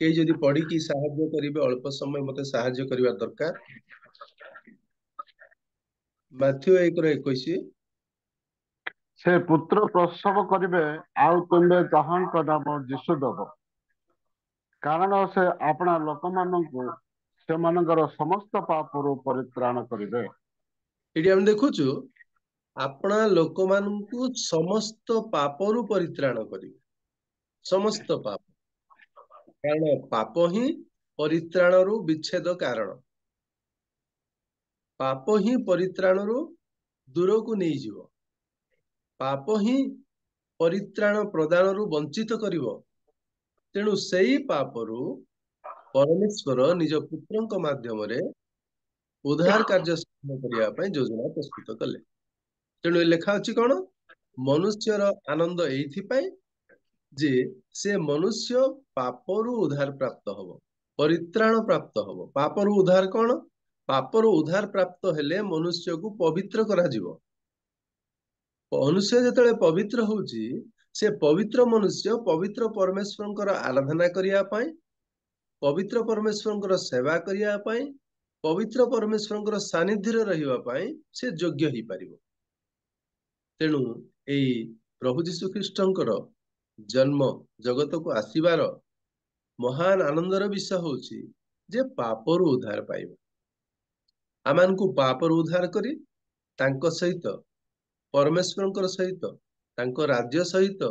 କେହି ଯଦି ପଢିକି ସାହାଯ୍ୟ କରିବେ, ଅଳ୍ପ ସମୟ ମତେ ସାହାଯ୍ୟ କରିବା ଦରକାର। ମାଥିଓ 1:21। ସେ ପୁତ୍ର ପ୍ରସବ କରିବେ, ଆଉ ତୁମେ ଯାହାଙ୍କ ନାମ ଯୀଶୁ ଦେବ, କାରଣ ସେ ଆପଣା ଲୋକମାନଙ୍କୁ ସେମାନଙ୍କର ସମସ୍ତ ପାପରୁ ପରିତ୍ରାଣ କରିବେ। ଏଠି ଆମେ ଦେଖୁଛୁ ଆପଣା ଲୋକମାନଙ୍କୁ ସମସ୍ତ ପାପରୁ ପରିତ୍ରାଣ କରିବେ, ସମସ୍ତ ପାପ। କାରଣ ପାପ ହିଁ ପରିତ୍ରାଣରୁ ବିଚ୍ଛେଦ କାରଣ, ପାପ ହିଁ ପରିତ୍ରାଣରୁ ଦୂରକୁ ନେଇଯିବ, ପାପ ହିଁ ପରିତ୍ରାଣ ପ୍ରଦାନରୁ ବଞ୍ଚିତ କରିବ। ତେଣୁ ସେଇ ପାପରୁ ପରମେଶ୍ୱର ନିଜ ପୁତ୍ରଙ୍କ ମାଧ୍ୟମରେ ଉଦ୍ଧାର କାର୍ଯ୍ୟ ସାଧନ କରିବା ପାଇଁ ଯୋଜନା ପ୍ରସ୍ତୁତ କଲେ। ତେଣୁ ଲେଖା ଅଛି କଣ, ମନୁଷ୍ୟର ଆନନ୍ଦ ଏଇଥିପାଇଁ ଯେ ସେ ମନୁଷ୍ୟ ପାପରୁ ଉଦ୍ଧାର ପ୍ରାପ୍ତ ହବ, ପରିତ୍ରାଣ ପ୍ରାପ୍ତ ହବ। ପାପରୁ ଉଦ୍ଧାର କଣ? ପାପରୁ ଉଦ୍ଧାର ପ୍ରାପ୍ତ ହେଲେ ମନୁଷ୍ୟକୁ ପବିତ୍ର କରାଯିବ। ମନୁଷ୍ୟ ଯେତେବେଳେ ପବିତ୍ର ହଉଛି, ସେ ପବିତ୍ର ମନୁଷ୍ୟ ପବିତ୍ର ପରମେଶ୍ୱରଙ୍କର ଆରାଧନା କରିବା ପାଇଁ, ପବିତ୍ର ପରମେଶ୍ୱରଙ୍କର ସେବା କରିବା ପାଇଁ, ପବିତ୍ର ପରମେଶ୍ୱରଙ୍କର ସାନ୍ନିଧ୍ୟରେ ରହିବା ପାଇଁ ସେ ଯୋଗ୍ୟ ହେଇପାରିବ। ତେଣୁ ଏଇ ପ୍ରଭୁ ଯୀଶୁ ଖ୍ରୀଷ୍ଟଙ୍କର ଜନ୍ମ, ଜଗତକୁ ଆସିବାର ମହାନ ଆନନ୍ଦର ବିଷୟ ହଉଛି ଯେ ପାପରୁ ଉଦ୍ଧାର ପାଇବା। ଆମମାନଙ୍କୁ ପାପରୁ ଉଦ୍ଧାର କରି ତାଙ୍କ ସହିତ, ପରମେଶ୍ୱରଙ୍କର ସହିତ, ତାଙ୍କ ରାଜ୍ୟ ସହିତ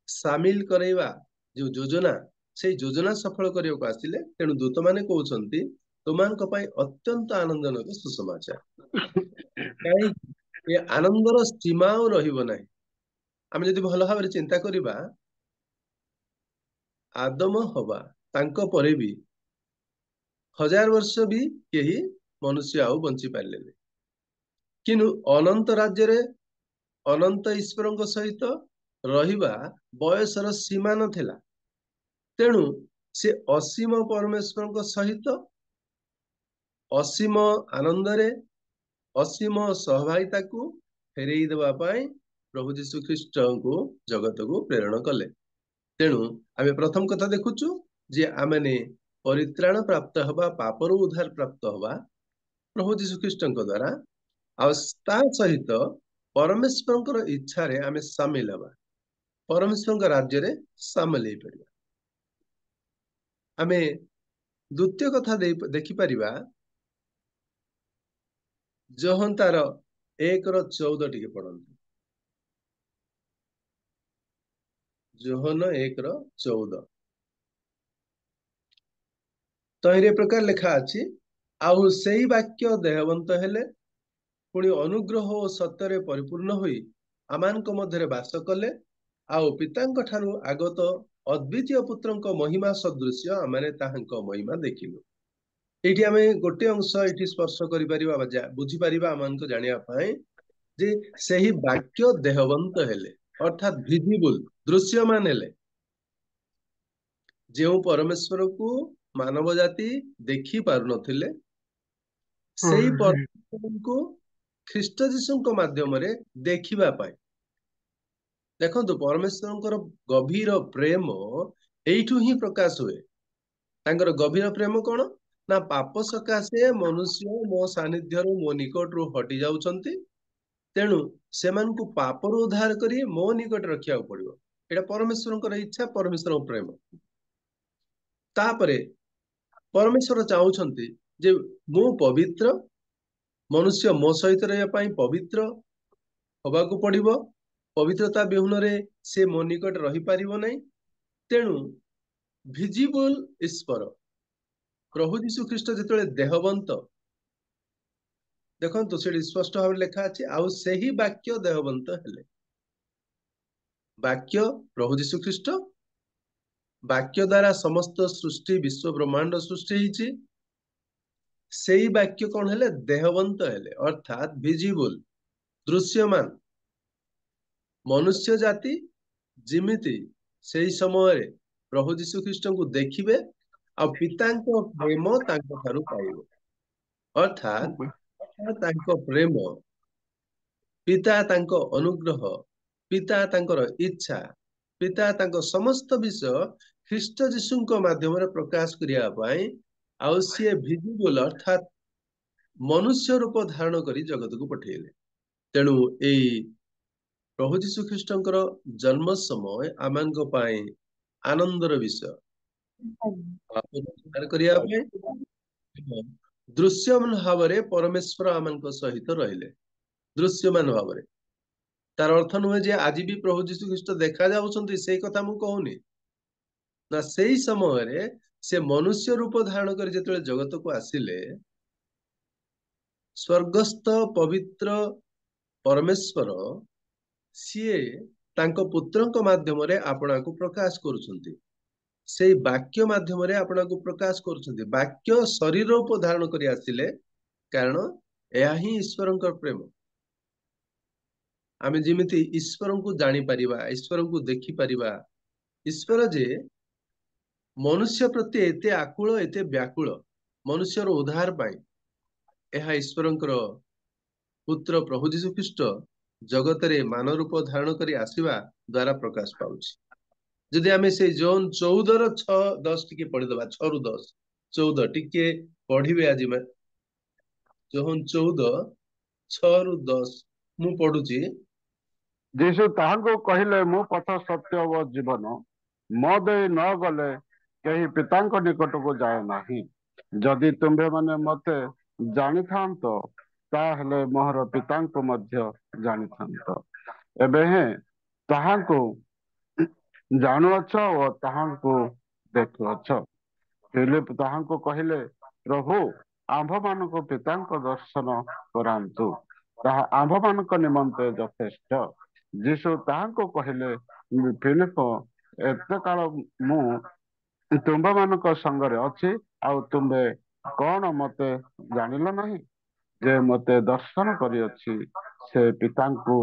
ସାମିଲ କରେଇବା ଯୋଉ ଯୋଜନା, ସେଇ ଯୋଜନା ସଫଳ କରିବାକୁ ଆସିଲେ। ତେଣୁ ଦୂତମାନେ କହୁଛନ୍ତି ତୁମାନଙ୍କ ପାଇଁ ଅତ୍ୟନ୍ତ ଆନନ୍ଦଜନକ ସୁସମାଚାର। କାହିଁକି? ଏ ଆନନ୍ଦର ସୀମା ଆଉ ରହିବ ନାହିଁ। ଆମେ ଯଦି ଭଲ ଭାବରେ ଚିନ୍ତା କରିବା, ଆଦମ ହବା ତାଙ୍କ ପରେ ବି 1000 ବର୍ଷ ବି କେହି ମନୁଷ୍ୟ ଆଉ ବଞ୍ଚି ପାରିଲେନି। କିନ୍ତୁ ଅନନ୍ତ ରାଜ୍ୟରେ ଅନନ୍ତ ଈଶ୍ୱରଙ୍କ ସହିତ ରହିବା ବୟସର ସୀମା ନଥିଲା। ତେଣୁ ସେ ଅସୀମ ପରମେଶ୍ୱରଙ୍କ ସହିତ ଅସୀମ ଆନନ୍ଦରେ, ଅସୀମ ସହଭାଗିତାକୁ ଫେରେଇ ଦେବା ପାଇଁ ପ୍ରଭୁ ଯୀଶୁ ଖ୍ରୀଷ୍ଟଙ୍କୁ ଜଗତକୁ ପ୍ରେରଣ କଲେ। ତେଣୁ ଆମେ ପ୍ରଥମ କଥା ଦେଖୁଛୁ ଯେ ଆମେ ପରିତ୍ରାଣ ପ୍ରାପ୍ତ ହେବା, ପାପରୁ ଉଦ୍ଧାର ପ୍ରାପ୍ତ ହେବା ପ୍ରଭୁ ଯୀଶୁ ଖ୍ରୀଷ୍ଟଙ୍କ ଦ୍ଵାରା, ଆଉ ତା ସହିତ ପରମେଶ୍ୱରଙ୍କର ଇଚ୍ଛାରେ ଆମେ ସାମିଲ ହେବା, ପରମେଶ୍ୱରଙ୍କ ରାଜ୍ୟରେ ସାମିଲ ହେଇପାରିବା। ଆମେ ଦ୍ୱିତୀୟ କଥା ଦେଖିପାରିବା, ଯୋହନ ତାର 1:14 ଟିକେ ପଢନ୍ତୁ। ଯୋହନ 1:14। ତହିଁରେ ପ୍ରକାର ଲେଖା ଅଛି, ଆଉ ସେଇ ବାକ୍ୟ ଦେହବନ୍ତ ହେଲେ, ପୁଣି ଅନୁଗ୍ରହ ଓ ସତ୍ୟରେ ପରିପୂର୍ଣ୍ଣ ହୋଇ ଆମମାନଙ୍କ ମଧ୍ୟରେ ବାସ କଲେ, ଆଉ ପିତାଙ୍କ ଠାରୁ ଆଗତ ଅଦ୍ୱିତୀୟ ପୁତ୍ରଙ୍କ ମହିମା ସଦୃଶ୍ୟ ଆମେ ତାହାଙ୍କ ମହିମା ଦେଖିଲୁ। ଏଇଠି ଆମେ ଗୋଟେ ଅଂଶ ଏଠି ସ୍ପର୍ଶ କରିପାରିବା ବା ବୁଝିପାରିବା ଆମମାନଙ୍କୁ ଜାଣିବା ପାଇଁ ଯେ ସେହି ବାକ୍ୟ ଦେହବନ୍ତ ହେଲେ, ଅର୍ଥାତ୍ ଭିଜିବୁଲ, ଦୃଶ୍ୟମାନ ହେଲେ। ଯେଉଁ ପରମେଶ୍ୱରକୁ ମାନବ ଜାତି ଦେଖି ପାରୁନଥିଲେ, ସେଇ ପରମେଶ୍ୱରଙ୍କୁ ଖ୍ରୀଷ୍ଟ ଯୀଶୁଙ୍କ ମାଧ୍ୟମରେ ଦେଖିବା ପାଇଁ। ଦେଖନ୍ତୁ, ପରମେଶ୍ୱରଙ୍କର ଗଭୀର ପ୍ରେମ ଏଇଠୁ ହିଁ ପ୍ରକାଶ ହୁଏ। ତାଙ୍କର ଗଭୀର ପ୍ରେମ କଣ ନା, ପାପ ସକାଶେ ମନୁଷ୍ୟ ମୋ ସାନ୍ନିଧ୍ୟରୁ, ମୋ ନିକଟରୁ ହଟି ଯାଉଛନ୍ତି। ତେଣୁ ସେମାନଙ୍କୁ ପାପରୁ ଉଦ୍ଧାର କରି ମୋ ନିକଟରେ ରଖିବାକୁ ପଡିବ। ଏଇଟା ପରମେଶ୍ୱରଙ୍କର ଇଚ୍ଛା, ପରମେଶ୍ୱରଙ୍କ ପ୍ରେମ। ତାପରେ ପରମେଶ୍ୱର ଚାହୁଁଛନ୍ତି ଯେ ମୁଁ ପବିତ୍ର, ମନୁଷ୍ୟ ମୋ ସହିତ ରହିବା ପାଇଁ ପବିତ୍ର ହବାକୁ ପଡିବ। ପବିତ୍ରତା ବିହୁନରେ ସେ ମୋ ନିକଟରେ ରହିପାରିବ ନାହିଁ। ତେଣୁ ଭିଜିବୁଲ ଈଶ୍ୱର ପ୍ରଭୁ ଯୀଶୁ ଖ୍ରୀଷ୍ଟ ଯେତେବେଳେ ଦେହବନ୍ତ, ଦେଖନ୍ତୁ ସେଠି ସ୍ପଷ୍ଟ ଭାବରେ ଲେଖା ଅଛି, ଆଉ ସେହି ବାକ୍ୟ ଦେହବନ୍ତ ହେଲେ। ବାକ୍ୟ ପ୍ରଭୁ ଯୀଶୁ ଖ୍ରୀଷ୍ଟ, ବାକ୍ୟ ଦ୍ଵାରା ସମସ୍ତ ସୃଷ୍ଟି, ବିଶ୍ୱ ବ୍ରହ୍ମାଣ୍ଡ ସୃଷ୍ଟି ହେଇଛି। ସେଇ ବାକ୍ୟ କଣ ହେଲେ ଦେହବନ୍ତ ହେଲେ ଅର୍ଥାତ୍ ଭିଜିବୁଲ ଦୃଶ୍ୟମାନ ମନୁଷ୍ୟ ଜାତି ଯେମିତି ସେଇ ସମୟରେ ପ୍ରଭୁ ଯୀଶୁ ଖ୍ରୀଷ୍ଟଙ୍କୁ ଦେଖିବେ ଆଉ ପିତାଙ୍କ ପ୍ରେମ ତାଙ୍କ ଠାରୁ ପାଇବେ ଅର୍ଥାତ୍ ତାଙ୍କ ପ୍ରେମ ପିତା ତାଙ୍କ ଅନୁଗ୍ରହ ପିତା ତାଙ୍କର ଇଚ୍ଛା ପିତା ତାଙ୍କ ସମସ୍ତ ବିଷୟ ଖ୍ରୀଷ୍ଟ ଯୀଶୁଙ୍କ ମାଧ୍ୟମରେ ପ୍ରକାଶ କରିବା ପାଇଁ ଆଉ ସିଏ ଭିଜିବୁଲ ଅର୍ଥାତ୍ ମନୁଷ୍ୟ ରୂପ ଧାରଣ କରି ଜଗତକୁ ପଠେଇଲେ। ତେଣୁ ଏଇ ପ୍ରଭୁ ଯୀଶୁ ଖ୍ରୀଷ୍ଟଙ୍କର ଜନ୍ମ ସମୟ ଆମମାନଙ୍କ ପାଇଁ ଆନନ୍ଦର ବିଷୟ କରିବା ପାଇଁ ଦୃଶ୍ୟମାନ ଭାବରେ ପରମେଶ୍ୱର ଆମଙ୍କ ସହିତ ରହିଲେ ଦୃଶ୍ୟମାନ ଭାବରେ। ତାର ଅର୍ଥ ନୁହେଁ ଯେ ଆଜି ବି ପ୍ରଭୁ ଯୀଶୁ ଖ୍ରୀଷ୍ଟ ଦେଖା ଯାଉଛନ୍ତି ସେଇ କଥା ମୁଁ କହୁନି ନା ସେଇ ସମୟରେ ସେ ମନୁଷ୍ୟ ରୂପ ଧାରଣ କରି ଯେତେବେଳେ ଜଗତକୁ ଆସିଲେ ସ୍ୱର୍ଗସ୍ଥ ପବିତ୍ର ପରମେଶ୍ୱର ସିଏ ତାଙ୍କ ପୁତ୍ରଙ୍କ ମାଧ୍ୟମରେ ଆପଣଙ୍କୁ ପ୍ରକାଶ କରୁଛନ୍ତି ସେଇ ବାକ୍ୟ ମାଧ୍ୟମରେ ଆପଣଙ୍କୁ ପ୍ରକାଶ କରୁଛନ୍ତି। ବାକ୍ୟ ଶରୀର ରୂପ ଧାରଣ କରି ଆସିଲେ କାରଣ ଏହା ହିଁ ଈଶ୍ୱରଙ୍କର ପ୍ରେମ। ଆମେ ଯେମିତି ଈଶ୍ୱରଙ୍କୁ ଜାଣିପାରିବା ଈଶ୍ୱରଙ୍କୁ ଦେଖିପାରିବା ଈଶ୍ୱର ଯେ ମନୁଷ୍ୟ ପ୍ରତି ଏତେ ଆକୁଳ ଏତେ ବ୍ୟାକୁଳ ମନୁଷ୍ୟର ଉଦ୍ଧାର ପାଇଁ ଏହା ଈଶ୍ୱରଙ୍କର ପୁତ୍ର ପ୍ରଭୁ ଯୀଶୁ ଖ୍ରୀଷ୍ଟ ଜଗତରେ ମାନ ରୂପ ଧାରଣ କରି ଆସିବା ଦ୍ଵାରା ପ୍ରକାଶ ପାଉଛି। ଯଦି ଆମେ ସେଇ ଜୋନ୍ 14 6-10 ଟିକେ ପଢିଦବା 6 ରୁ 10 14 ଟିକେ ପଢିବେ ଆଜି ଜୋନ୍ 14 6 ରୁ 10 ମୁଁ ପଢୁଛି। ଯୀଶୁ ତାହାଙ୍କୁ କହିଲେ ମୁଁ ପଥ ସତ୍ୟ ଓ ଜୀବନ ମୋ ଦେଇ ନ ଗଲେ କେହି ପିତାଙ୍କ ନିକଟକୁ ଯାଏ ନାହିଁ। ଯଦି ତୁମ୍ଭେମାନେ ମତେ ଜାଣିଥାନ୍ତ ତାହେଲେ ମୋହର ପିତାଙ୍କୁ ମଧ୍ୟ ଜାଣିଥାନ୍ତ। ଏବେ ହେଁ ତାହାଙ୍କୁ ଜାଣୁଅଛ ଓ ତାହାଙ୍କୁ ଦେଖୁଅଛ। ଫିଲିପ ତାହାଙ୍କୁ କହିଲେ ପ୍ରଭୁ ଆମ୍ଭମାନଙ୍କୁ ପିତାଙ୍କ ଦର୍ଶନ କରାନ୍ତୁ ତାହା ଆମ୍ଭମାନଙ୍କ ନିମନ୍ତେ ଯଥେଷ୍ଟ। ଯୀଶୁ ତାହାଙ୍କୁ କହିଲେ ଫିଲିପ ଏତେ କାଳ ମୁଁ ତୁମ୍ଭମାନଙ୍କ ସଙ୍ଗରେ ଅଛି ଆଉ ତୁମ୍ଭେ କଣ ମତେ ଜାଣିଲ ନାହିଁ? ଯେ ମତେ ଦର୍ଶନ କରିଅଛି ସେ ପିତାଙ୍କୁ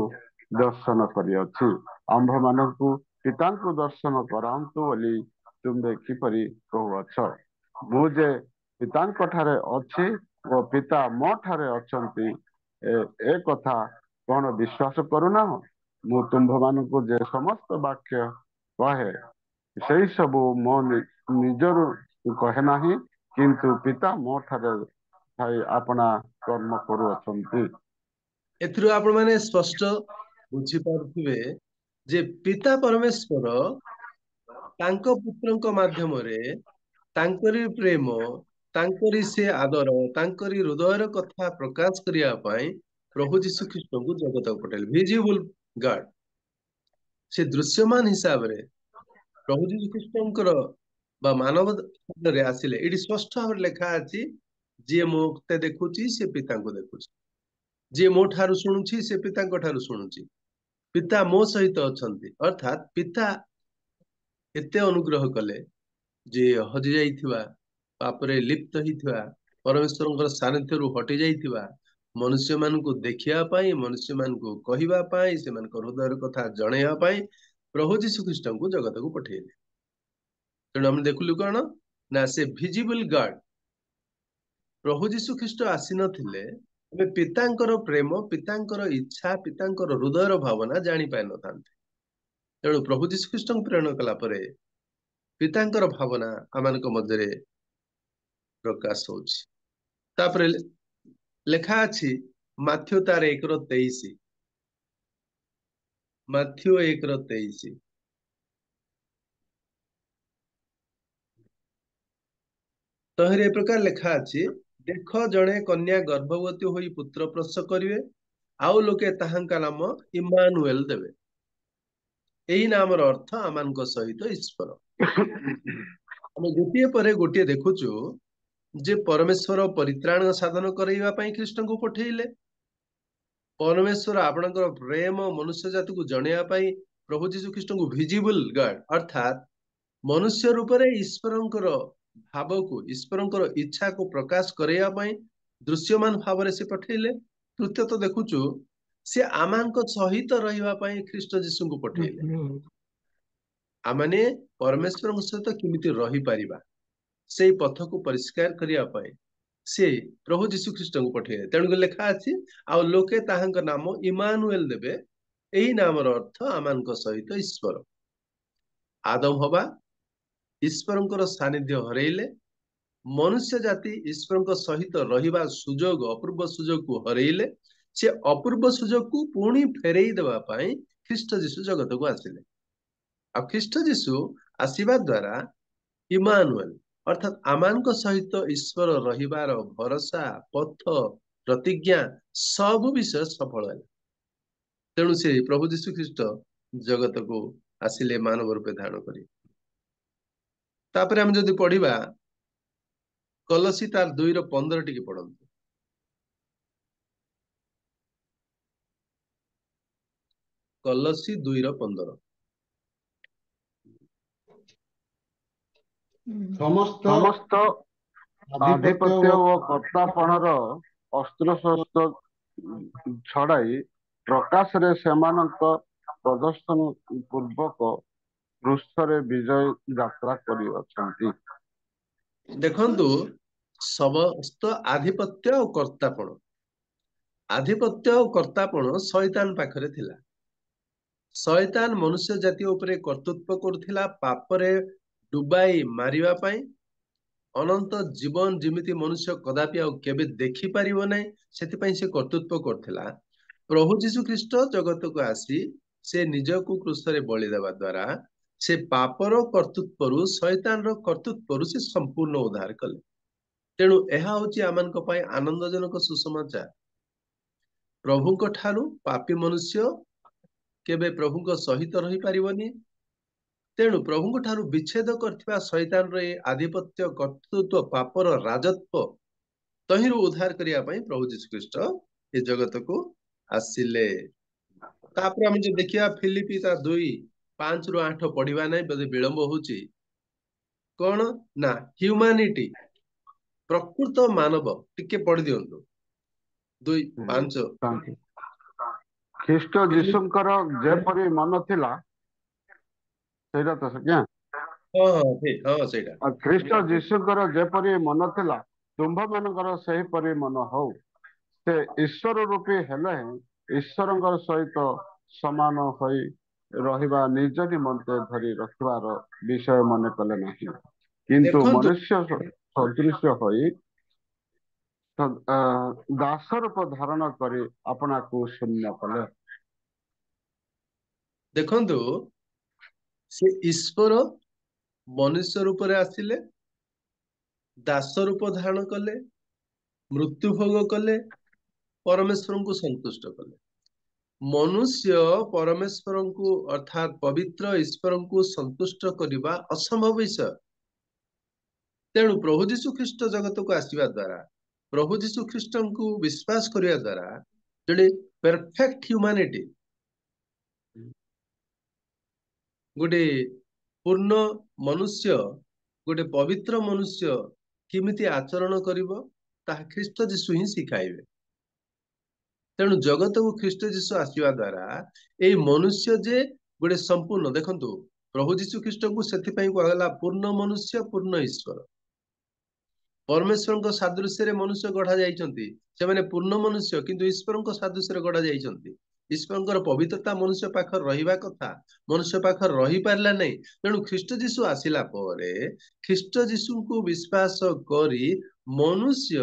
ଦର୍ଶନ କରିଅଛି। ଆମ୍ଭମାନଙ୍କୁ ପିତାଙ୍କୁ ଦର୍ଶନ କରାନ୍ତୁ ବୋଲି ତୁମ୍ଭେ କିପରି କହୁଅଛ? ମୁଁ ଯେ ପିତାଙ୍କ ଠାରେ ଅଛି ଓ ପିତା ମୋ ଠାରେ ଅଛନ୍ତି ଏ କଥା କଣ ବିଶ୍ୱାସ କରୁନାହଁ? ମୁଁ ତୁମ୍ଭମାନଙ୍କୁ ଯେ ସମସ୍ତ ବାକ୍ୟ କହେ ସେଇ ସବୁ ମୋ ନିଜରୁ କହେ ନାହିଁ କିନ୍ତୁ ପିତା ମୋ ଠାରେ ଥାଇ ଆପଣା କର୍ମ କରୁଅଛନ୍ତି। ଏଥିରୁ ଆପଣମାନେ ସ୍ପଷ୍ଟ ବୁଝିପାରୁଥିବେ ଯେ ପିତା ପରମେଶ୍ୱର ତାଙ୍କ ପୁତ୍ରଙ୍କ ମାଧ୍ୟମରେ ତାଙ୍କରି ପ୍ରେମ ତାଙ୍କରି ସେ ଆଦର ତାଙ୍କରି ହୃଦୟର କଥା ପ୍ରକାଶ କରିବା ପାଇଁ ପ୍ରଭୁ ଯୀଶୁ ଖ୍ରୀଷ୍ଟଙ୍କୁ ଜଗତକୁ ପଠାଇଲେ। ଭିଜିବୁଲ ଗଡ୍ ସେ ଦୃଶ୍ୟମାନ ହିସାବରେ ପ୍ରଭୁ ଯୀଶୁ ଖ୍ରୀଷ୍ଟଙ୍କର ବା ମାନବ ରେ ଆସିଲେ। ଏଠି ସ୍ପଷ୍ଟ ଭାବରେ ଲେଖା ଅଛି ଯିଏ ମୋତେ ଦେଖୁଛି ସେ ପିତାଙ୍କୁ ଦେଖୁଛି ଯିଏ ମୋ ଠାରୁ ଶୁଣୁଛି ସେ ପିତାଙ୍କ ଠାରୁ ଶୁଣୁଛି। ପିତା ମୋ ସହିତ ଅଛନ୍ତି ଅର୍ଥାତ୍ ପିତା ଏତେ ଅନୁଗ୍ରହ କଲେ ଯେ ହଜି ଯାଇଥିବା ପାପରେ ଲିପ୍ତ ହେଇଥିବା ପରମେଶ୍ୱରଙ୍କର ସାନ୍ନିଧ୍ୟରୁ ହଟି ଯାଇଥିବା ମନୁଷ୍ୟମାନଙ୍କୁ ଦେଖିବା ପାଇଁ ମନୁଷ୍ୟମାନଙ୍କୁ କହିବା ପାଇଁ ସେମାନଙ୍କ ହୃଦୟର କଥା ଜଣେଇବା ପାଇଁ ପ୍ରଭୁ ଯୀଶୁ ଖ୍ରୀଷ୍ଟଙ୍କୁ ଜଗତକୁ ପଠେଇଲେ। ତେଣୁ ଆମେ ଦେଖିଲୁ କଣ ନା ସେ ଭିଜିବୁଲ ଗଡ୍ ପ୍ରଭୁ ଯୀଶୁ ଖ୍ରୀଷ୍ଟ ଆସିନଥିଲେ ଆମେ ପିତାଙ୍କର ପ୍ରେମ ପିତାଙ୍କର ଇଚ୍ଛା ପିତାଙ୍କର ହୃଦୟର ଭାବନା ଜାଣିପାରିନଥାନ୍ତେ। ତେଣୁ ପ୍ରଭୁ ଯୀଶୁ ଖ୍ରୀଷ୍ଟଙ୍କୁ ପ୍ରେରଣ କଲା ପରେ ପିତାଙ୍କର ଭାବନା ଆମମାନଙ୍କ ମଧ୍ୟରେ ପ୍ରକାଶ ହଉଛି। ତାପରେ ଲେଖା ଅଛି ମାଥ୍ୟୁ ତାର 1:23 ମାଥ୍ୟୁ 1:23 ତହିଁରେ ଏ ପ୍ରକାର ଲେଖା ଅଛି ଦେଖ ଜଣେ କନ୍ୟା ଗର୍ଭବତୀ ହୋଇ ପୁତ୍ର ପ୍ରସବ କରିବେ ଆଉ ଲୋକେ ତାହାଙ୍କ ନାମ ଇମାନୁଏଲ ଦେବେ। ଏହି ନାମର ଅର୍ଥ ଆମମାନଙ୍କ ସହିତ ଈଶ୍ୱର। ଆମେ ଗୋଟିଏ ପରେ ଗୋଟିଏ ଦେଖୁଛୁ ଯେ ପରମେଶ୍ୱର ପରିତ୍ରାଣ ସାଧନ କରାଇବା ପାଇଁ ଖ୍ରୀଷ୍ଟଙ୍କୁ ପଠେଇଲେ। ପରମେଶ୍ୱର ଆପଣଙ୍କର ପ୍ରେମ ମନୁଷ୍ୟ ଜାତିକୁ ଜଣେଇବା ପାଇଁ ପ୍ରଭୁ ଯୀଶୁ ଖ୍ରୀଷ୍ଟଙ୍କୁ ଭିଜିବୁଲ ଗଡ୍ ଅର୍ଥାତ୍ ମନୁଷ୍ୟ ରୂପରେ ଈଶ୍ୱରଙ୍କର भाव को ईश्वर इच्छा को प्रकाश करने दृश्यमान भाव से पठेले। तृतीय तो देखुचु से आमान सहित रही ख्रीष्ट जीशु को पठेले। आमने परमेश्वर सहित किमिति रही पारिबा से पथ को परिष्कार करने से प्रभु जीशु ख्रीष्ट को पठेले। तेणुक लेखा अच्छी आउ लोके ताहांक नाम इमानुएल देबे। यही नामर अर्थ आमान सहित ईश्वर। आदम हवा ईश्वर सानिध्य हरइले। मनुष्य जाति ईश्वर सहित रहिबा सुजोग अपूर्व सुजोग को हरइले। से अपूर्व सुजोग को पुणी फेरई देवा पाई ख्रीष्ट जीशु जगत को आसिले। आ ख्रीष्ट जीशु आसीबा द्वारा इमानुएल अर्थात आमान सहित ईश्वर रहिबार भरोसा पथ प्रतिज्ञा सब विषय सफल है। तेणु से प्रभु जीशु ख्रीष्ट जगत को आसिले मानव रूपे धारण करी। तापर हम जदि पढ़िबा कलसी तार 2:15 टिके पढ़ंतु। कलसी 2:15 ସମସ୍ତ ଆଧିପତ୍ୟ ଓ କର୍ତ୍ତାପଣର ଅସ୍ତ୍ରଶସ୍ତ୍ର ଛଡାଇ ପ୍ରକାଶରେ ସେମାନଙ୍କ ପ୍ରଦର୍ଶନ ପୂର୍ବକ ପୃଷ୍ଠରେ ବିଜୟ ଯାତ୍ରା କରିଅଛନ୍ତି। देखंतु समस्त आधिपत्य और कर्तापण आधिपत्य और कर्तापण शैतान पाखरे थिला। शैतान मनुष्य जाति उपरे कर्तृत्व करुथिला पापरे डुबाई मारिबा पाई। अनंत जीवन जिमिति मनुष्य कदापि आ केबे देखि परिबो नै सेति से कर्तृत्व करथिला। प्रभु जीशु ख्रीष्ट जगत को आसी से निजको क्रूस रे बलि देवा द्वारा से पापर कर्तृत्व शैतान कर्तृत्व से संपूर्ण उद्धार कले। तेणु यह हूँ आमान आनंदजनक सुसमाचार। प्रभु ठारू पापी मनुष्य केबे प्रभु सहित रही पारिबनी। तेणु प्रभु ठारू विच्छेद करथिबा शैतान रे आधिपत्य कर्तृत्व पापर राजत्व तहिरु उद्धार करिया पई प्रभु जीशु ख्रीष्ट ए जगत को आसिले। तापर हम जो देखिया फिलिपी 2:5-8 पढ़िबा नै बदे विलंब होची। कौन ना ह्यूमैनिटी प्रकृत मानव टिके पढ़ी दियंतु 2:5 ଖ୍ରୀଷ୍ଟ ଯୀଶୁଙ୍କର ଯେପରି ମନ ଥିଲା ସେଇଟା ତ ଆଜ୍ଞା ସେଇଟା ଖ୍ରୀଷ୍ଟ ଯୀଶୁଙ୍କର ଯେପରି ମନ ଥିଲା ତୁମ୍ଭମାନଙ୍କର ସେହିପରି ମନ ହଉ। ସେ ଈଶ୍ୱର ରୂପୀ ହେଲେ ଈଶ୍ୱରଙ୍କ ସହିତ ସମାନ ହୋଇ ରହିବା ନିଜ ନିମନ୍ତେ ଧରି ରଖିବାର ବିଷୟ ମନେ କଲେ ନାହିଁ, କିନ୍ତୁ ମନୁଷ୍ୟ ସଦୃଶ୍ୟ ହୋଇ ଦାସ ରୂପ ଧାରଣ କରି ଆପଣାକୁ ଶୂନ୍ୟ କଲେ। ଦେଖନ୍ତୁ ସେ ଈଶ୍ୱର ମନୁଷ୍ୟ ରୂପରେ ଆସିଲେ, ଦାସ ରୂପ ଧାରଣ କଲେ, ମୃତ୍ୟୁ ଭୋଗ କଲେ, ପରମେଶ୍ୱରଙ୍କୁ ସନ୍ତୁଷ୍ଟ କଲେ। ମନୁଷ୍ୟ ପରମେଶ୍ୱରଙ୍କୁ ଅର୍ଥାତ ପବିତ୍ର ଈଶ୍ୱରଙ୍କୁ ସନ୍ତୁଷ୍ଟ କରିବା ଅସମ୍ଭବ ବିଷୟ। ତେଣୁ ପ୍ରଭୁ ଯୀଶୁ ଖ୍ରୀଷ୍ଟ ଜଗତକୁ ଆସିବା ଦ୍ୱାରା प्रभु जीशु ख्रीष्ट को विश्वास करिया द्वारा जड़े परफेक्ट ह्यूमैनिटी गोटे पूर्ण मनुष्य गोटे पवित्र मनुष्य किमिति आचरण करिवो ताहा ख्रीष्ट जीशु ही सिखाइबे। तेणु जगत को ख्रीष्ट जीशु आसीवा द्वारा ए मनुष्य जे गोटे संपूर्ण देखंतु प्रभु जीशु ख्रीष्ट को सेति पई कहला पूर्ण मनुष्य पूर्ण ईश्वर। परमेश्वर सादृश्य रे मनुष्य गढ़ा जाइछंती, से माने पूर्ण मनुष्य किंतु ईश्वर सादृश्य रे गढ़ा जाइछंती। ईश्वर पवित्रता मनुष्य पाखर रहिबा कथा मनुष्य पाखर रही पारला नहीं। तेणु ख्रीष्ट जीशु आसिला परे ख्रीष्ट जीशु को विश्वास करी मनुष्य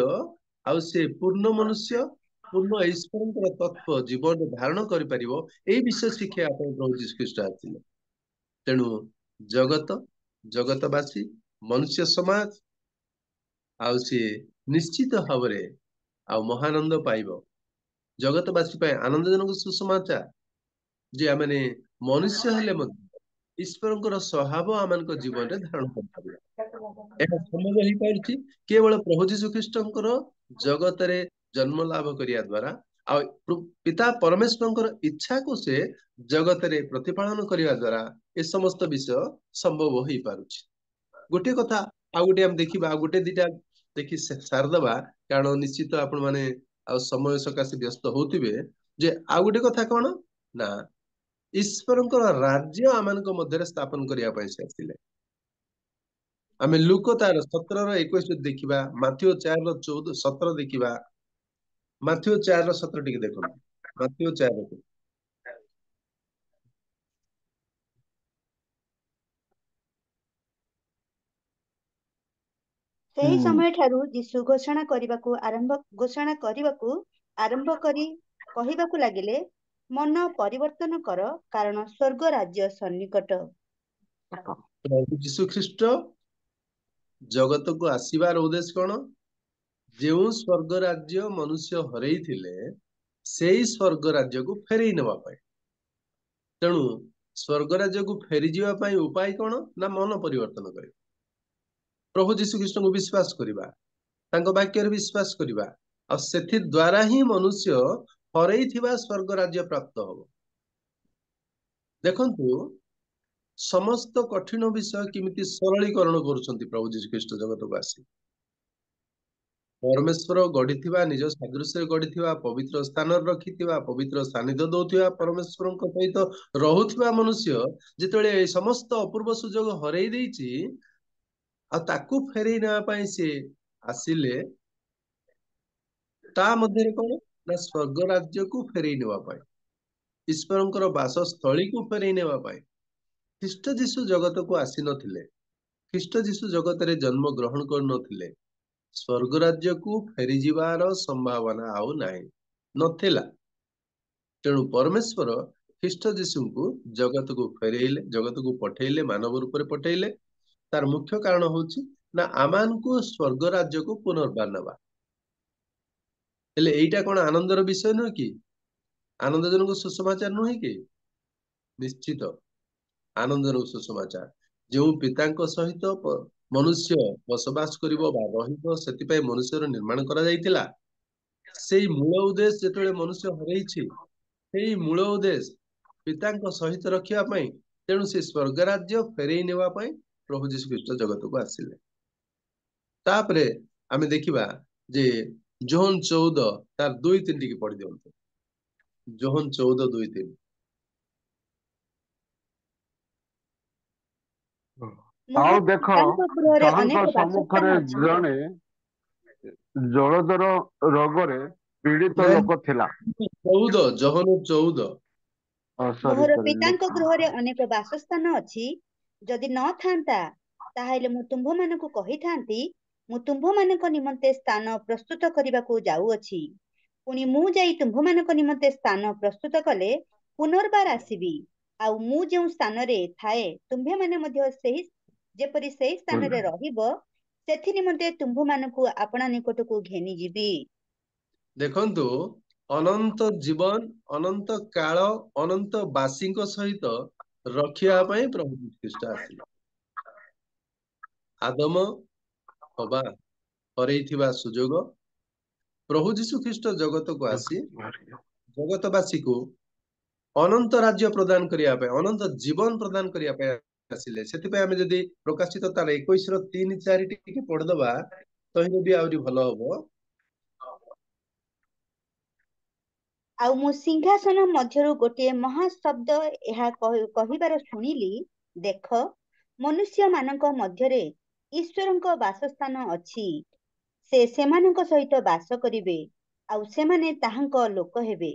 आ से पूर्ण मनुष्य पूर्ण ईश्वर तत्व जीवन धारण करि परिबो एई विषय शिक्षा आपण प्रभु जीशु ख्रीष्ट आसिले। तेणु जगत जगतवासी मनुष्य समाज आउ सी निश्चित भाव महानंद पाइब। जगतवासी आनंदजनक सुसमाचार जे आमने मनुष्य हेले ईश्वर स्वभाव आम जीवन में धारण कर संभव हो पार केवल प्रभु जीशु ख्रीष्ट जगत रे जन्म लाभ करिया द्वारा आ पिता परमेश्वर इच्छा को से जगत रे प्रतिपालन करिया द्वारा ए समस्त विषय संभव हो पारुछि। गोटे कथा ଆଉ ଗୋଟେ ଆମେ ଦେଖିବା, ଆଉ ଗୋଟେ ଦିଟା ଦେଖି ସାରିଦବା, କାରଣ ନିଶ୍ଚିତ ଆପଣ ମାନେ ଆଉ ସମୟ ସକାଶେ ବ୍ୟସ୍ତ ହଉଥିବେ। ଯେ ଆଉ ଗୋଟେ କଥା କଣ ନା, ଈଶ୍ୱରଙ୍କର ରାଜ୍ୟ ଆମମାନଙ୍କ ମଧ୍ୟରେ ସ୍ଥାପନ କରିବା ପାଇଁ ସେ ଆସିଥିଲେ। ଆମେ ଲୁକ ତାର 17:21 ଦେଖିବା, ମାଥିଓ 4:17 ଦେଖିବା। ମାଥିଓ 4:17 ଟିକେ ଦେଖନ୍ତୁ। ମାଥିଓ 4। ସେହି ସମୟ ଠାରୁ ଯୀଶୁ ଘୋଷଣା କରିବାକୁ ଆରମ୍ଭ କରି କହିବାକୁ ଲାଗିଲେ, ମନ ପରିବର୍ତ୍ତନ କର, କାରଣ ସ୍ୱର୍ଗ ରାଜ୍ୟ ସନ୍ନିକଟ। ପ୍ରଭୁ ଯୀଶୁ ଖ୍ରୀଷ୍ଟ ଜଗତକୁ ଆସିବାର ଉଦ୍ଦେଶ୍ୟ କଣ? ଯେଉଁ ସ୍ୱର୍ଗ ରାଜ୍ୟ ମନୁଷ୍ୟ ହରେଇଥିଲେ ସେଇ ସ୍ୱର୍ଗ ରାଜ୍ୟକୁ ଫେରେଇ ନେବା ପାଇଁ। ତେଣୁ ସ୍ୱର୍ଗ ରାଜ୍ୟକୁ ଫେରିଯିବା ପାଇଁ ଉପାୟ କଣ ନା, ମନ ପରିବର୍ତ୍ତନ କରିବା, ପ୍ରଭୁ ଯୀଶୁ ଖ୍ରୀଷ୍ଟଙ୍କୁ ବିଶ୍ୱାସ କରିବା, ତାଙ୍କ ବାକ୍ୟରେ ବିଶ୍ୱାସ କରିବା, ଆଉ ସେଥି ଦ୍ୱାରା ହିଁ ମନୁଷ୍ୟ ହରେଇଥିବା ସ୍ୱର୍ଗ ରାଜ୍ୟ ପ୍ରାପ୍ତ ହବ। ଦେଖନ୍ତୁ, ସମସ୍ତ କଠିନ ବିଷୟ କେମିତି ସରଳୀକରଣ କରୁଛନ୍ତି ପ୍ରଭୁ ଯୀଶୁ ଖ୍ରୀଷ୍ଟ ଜଗତକୁ ଆସି। ପରମେଶ୍ୱର ଗଢିଥିବା, ନିଜ ସାଦୃଶ୍ୟରେ ଗଢିଥିବା, ପବିତ୍ର ସ୍ଥାନରେ ରଖିଥିବା, ପବିତ୍ର ସାନ୍ନିଧ୍ୟ ଦଉଥିବା, ପରମେଶ୍ୱରଙ୍କ ସହିତ ରହୁଥିବା ମନୁଷ୍ୟ ଯେତେବେଳେ ଏ ସମସ୍ତ ଅପୂର୍ବ ସୁଯୋଗ ହରେଇ ଦେଇଛି, ଆଉ ତାକୁ ଫେରେଇ ନେବା ପାଇଁ ସେ ଆସିଲେ, ତା ମଧ୍ୟରେ କଣ ନା, ସ୍ୱର୍ଗ ରାଜ୍ୟକୁ ଫେରେଇ ନେବା ପାଇଁ, ଈଶ୍ୱରଙ୍କର ବାସସ୍ଥଳୀକୁ ଫେରେଇ ନେବା ପାଇଁ। ଖ୍ରୀଷ୍ଟ ଯୀଶୁ ଜଗତକୁ ଆସିନଥିଲେ, ଖ୍ରୀଷ୍ଟ ଯୀଶୁ ଜଗତରେ ଜନ୍ମ ଗ୍ରହଣ କରିନଥିଲେ, ସ୍ୱର୍ଗ ରାଜ୍ୟକୁ ଫେରିଯିବାର ସମ୍ଭାବନା ଆଉ ନାହିଁ, ନଥିଲା। ତେଣୁ ପରମେଶ୍ୱର ଖ୍ରୀଷ୍ଟ ଯୀଶୁଙ୍କୁ ଜଗତକୁ ଫେରେଇଲେ, ଜଗତକୁ ପଠେଇଲେ, ମାନବ ରୂପରେ ପଠେଇଲେ। ତାର ମୁଖ୍ୟ କାରଣ ହଉଛି ନା, ଆମମାନଙ୍କୁ ସ୍ୱର୍ଗ ରାଜ୍ୟକୁ ପୁନର୍ବାର ନେବା। ହେଲେ ଏଇଟା କଣ ଆନନ୍ଦର ବିଷୟ ନୁହେଁ କି? ଆନନ୍ଦଜନକ ସୁସମାଚାର ନୁହେଁ କି? ନିଶ୍ଚିତ ଆନନ୍ଦଜନକ ସୁସମାଚାର। ଯେଉଁ ପିତାଙ୍କ ସହିତ ମନୁଷ୍ୟ ବସବାସ କରିବ ବା ରହିବ, ସେଥିପାଇଁ ମନୁଷ୍ୟର ନିର୍ମାଣ କରାଯାଇଥିଲା। ସେଇ ମୂଳ ଉଦ୍ଦେଶ୍ୟ ଯେତେବେଳେ ମନୁଷ୍ୟ ହରେଇଛି, ସେଇ ମୂଳ ଉଦ୍ଦେଶ୍ୟ ପିତାଙ୍କ ସହିତ ରଖିବା ପାଇଁ, ତେଣୁ ସେ ସ୍ୱର୍ଗ ରାଜ୍ୟ ଫେରେଇ ନେବା ପାଇଁ ପ୍ରଭୁ ଯୀଶୁ ଖ୍ରୀଷ୍ଟ ଜଗତକୁ ଆସିଲେ। ତାପରେ ଆମେ ଦେଖିବା ଯେ ଜୋହନ 14 ତାର 2-3 ଟିକେ ପଢି ଦିଅନ୍ତୁ। ଜୋହନ 14:2-3। ଆଉ ଦେଖ, ପିତାଙ୍କ ଗୃହରେ ତାହାଙ୍କ ଅନେକ ସମ୍ମୁଖରେ ବାସସ୍ଥାନ ଅଛି। ଜଣେ ଜଳୋଦର ରୋଗରେ ପୀଡ଼ିତ ଲୋକ ଥିଲା। 14, ଜୋହନ 14। ମୋର ପିତାଙ୍କ ଗୃହରେ ଅନେକ ବାସସ୍ଥାନ ଅଛି, ଯଦି ନଥାନ୍ତା ତାହେଲେ ମୁଁ ତୁମ୍ଭମାନଙ୍କୁ କହିଥାନ୍ତି, ମୁଁ ତୁମ୍ଭମାନଙ୍କ ନିମନ୍ତେ ସ୍ଥାନ ପ୍ରସ୍ତୁତ କରିବାକୁ ଯାଉଅଛି। ପୁଣି ମୁଁ ଯାଇ ତୁମ୍ଭମାନଙ୍କ ନିମନ୍ତେ ସ୍ଥାନ ପ୍ରସ୍ତୁତ କଲେ ପୁନର୍ବାର ଆସିବି, ଆଉ ମୁଁ ଯେଉଁ ସ୍ଥାନରେ ଥାଏ ତୁମ୍ଭେମାନେ ମଧ୍ୟ ଯେପରି ସେହି ସ୍ଥାନରେ ରହିବ, ସେଥି ନିମନ୍ତେ ତୁମ୍ଭମାନଙ୍କୁ ଆପଣା ନିକଟକୁ ଘେନିଯିବି। ଦେଖନ୍ତୁ, ଅନନ୍ତ ଜୀବନ, ଅନନ୍ତ କାଳ, ଅନନ୍ତ ବାସୀଙ୍କ ସହିତ ରଖିବା ପାଇଁ ପ୍ରଭୁ ଯୀଶୁ ଖ୍ରୀଷ୍ଟ ଆସିଲେ। ଆଦମ ହବା ହରେଇଥିବା ସୁଯୋଗ ପ୍ରଭୁ ଯୀଶୁ ଖ୍ରୀଷ୍ଟ ଜଗତକୁ ଆସି ଜଗତବାସୀକୁ ଅନନ୍ତ ରାଜ୍ୟ ପ୍ରଦାନ କରିବା ପାଇଁ, ଅନନ୍ତ ଜୀବନ ପ୍ରଦାନ କରିବା ପାଇଁ ଆସିଲେ। ସେଥିପାଇଁ ଆମେ ଯଦି ପ୍ରକାଶିତ ତାର 21:3-4 ଟିକେ ପଢିଦବା, ତହିଁରେ ବି ଆହୁରି ଭଲ ହବ। ଆଉ ମୁଁ ସିଂହାସନ ମଧ୍ୟରୁ ଗୋଟିଏ ମହାଶବ୍ଦ ଏହା କହିବାର ଶୁଣିଲି, ଦେଖ, ମନୁଷ୍ୟମାନଙ୍କ ମଧ୍ୟରେ ଈଶ୍ୱରଙ୍କ ବାସସ୍ଥାନ ଅଛି। ସେ ସେମାନଙ୍କ ସହିତ ବାସ କରିବେ, ଆଉ ସେମାନେ ତାହାଙ୍କ ଲୋକ ହେବେ।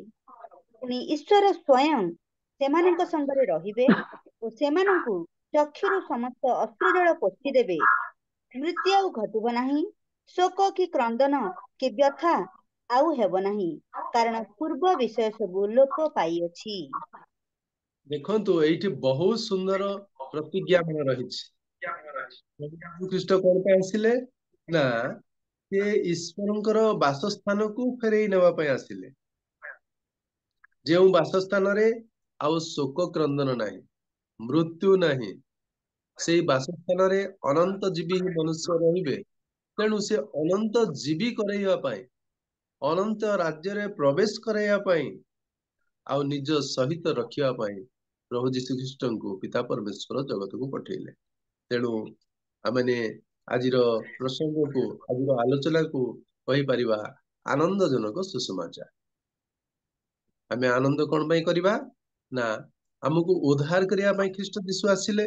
ପୁଣି ଈଶ୍ୱର ସ୍ୱୟଂ ସେମାନଙ୍କ ସଙ୍ଗରେ ରହିବେ ଓ ସେମାନଙ୍କୁ ଚକ୍ଷୁରୁ ସମସ୍ତ ଅଶ୍ରୁଜଳ ପୋଛିଦେବେ। ମୃତ୍ୟୁ ଆଉ ଘଟିବ ନାହିଁ, ଶୋକ କି କ୍ରନ୍ଦନ କି ବ୍ୟଥା ଆଉ ହେବ ନାହିଁ, କାରଣ ପୂର୍ବ ବିଷୟ ସବୁ ଲୋପ ପାଇଅଛି। ଦେଖନ୍ତୁ, ଏଇଠି ବହୁତ ସୁନ୍ଦର ପ୍ରତିଜ୍ଞାପନ ରହିଛି। ଖ୍ରୀଷ୍ଟ କଣ ପାଇଁ ଆସିଲେ ନା, ସେ ଈଶ୍ୱରଙ୍କର ବାସସ୍ଥାନକୁ ଫେରେଇ ନେବା ପାଇଁ ଆସିଲେ, ଯେଉଁ ବାସସ୍ଥାନରେ ଆଉ ଶୋକ କ୍ରନ୍ଦନ ନାହିଁ, ମୃତ୍ୟୁ ନାହିଁ। ସେଇ ବାସସ୍ଥାନରେ ଅନନ୍ତ ଜୀବୀ ମନୁଷ୍ୟ ରହିବେ। ତେଣୁ ସେ ଅନନ୍ତ ଜୀବୀ କରେଇବା ପାଇଁ, ଅନନ୍ତ ରାଜ୍ୟରେ ପ୍ରବେଶ କରାଇବା ପାଇଁ, ଆଉ ନିଜ ସହିତ ରଖିବା ପାଇଁ ପ୍ରଭୁ ଯୀଶୁ ଖ୍ରୀଷ୍ଟଙ୍କୁ ପିତା ପରମେଶ୍ୱର ଜଗତକୁ ପଠେଇଲେ। ତେଣୁ ଆମେ ଆଜିର ପ୍ରସଙ୍ଗକୁ ଆଜିର ଆଲୋଚନାକୁ କହିପାରିବା ଆନନ୍ଦଜନକ ସୁସମାଚାର। ଆମେ ଆନନ୍ଦ କଣ ପାଇଁ କରିବା ନା ଆମକୁ ଉଦ୍ଧାର କରିବା ପାଇଁ ଖ୍ରୀଷ୍ଟ ଯୀଶୁ ଆସିଲେ।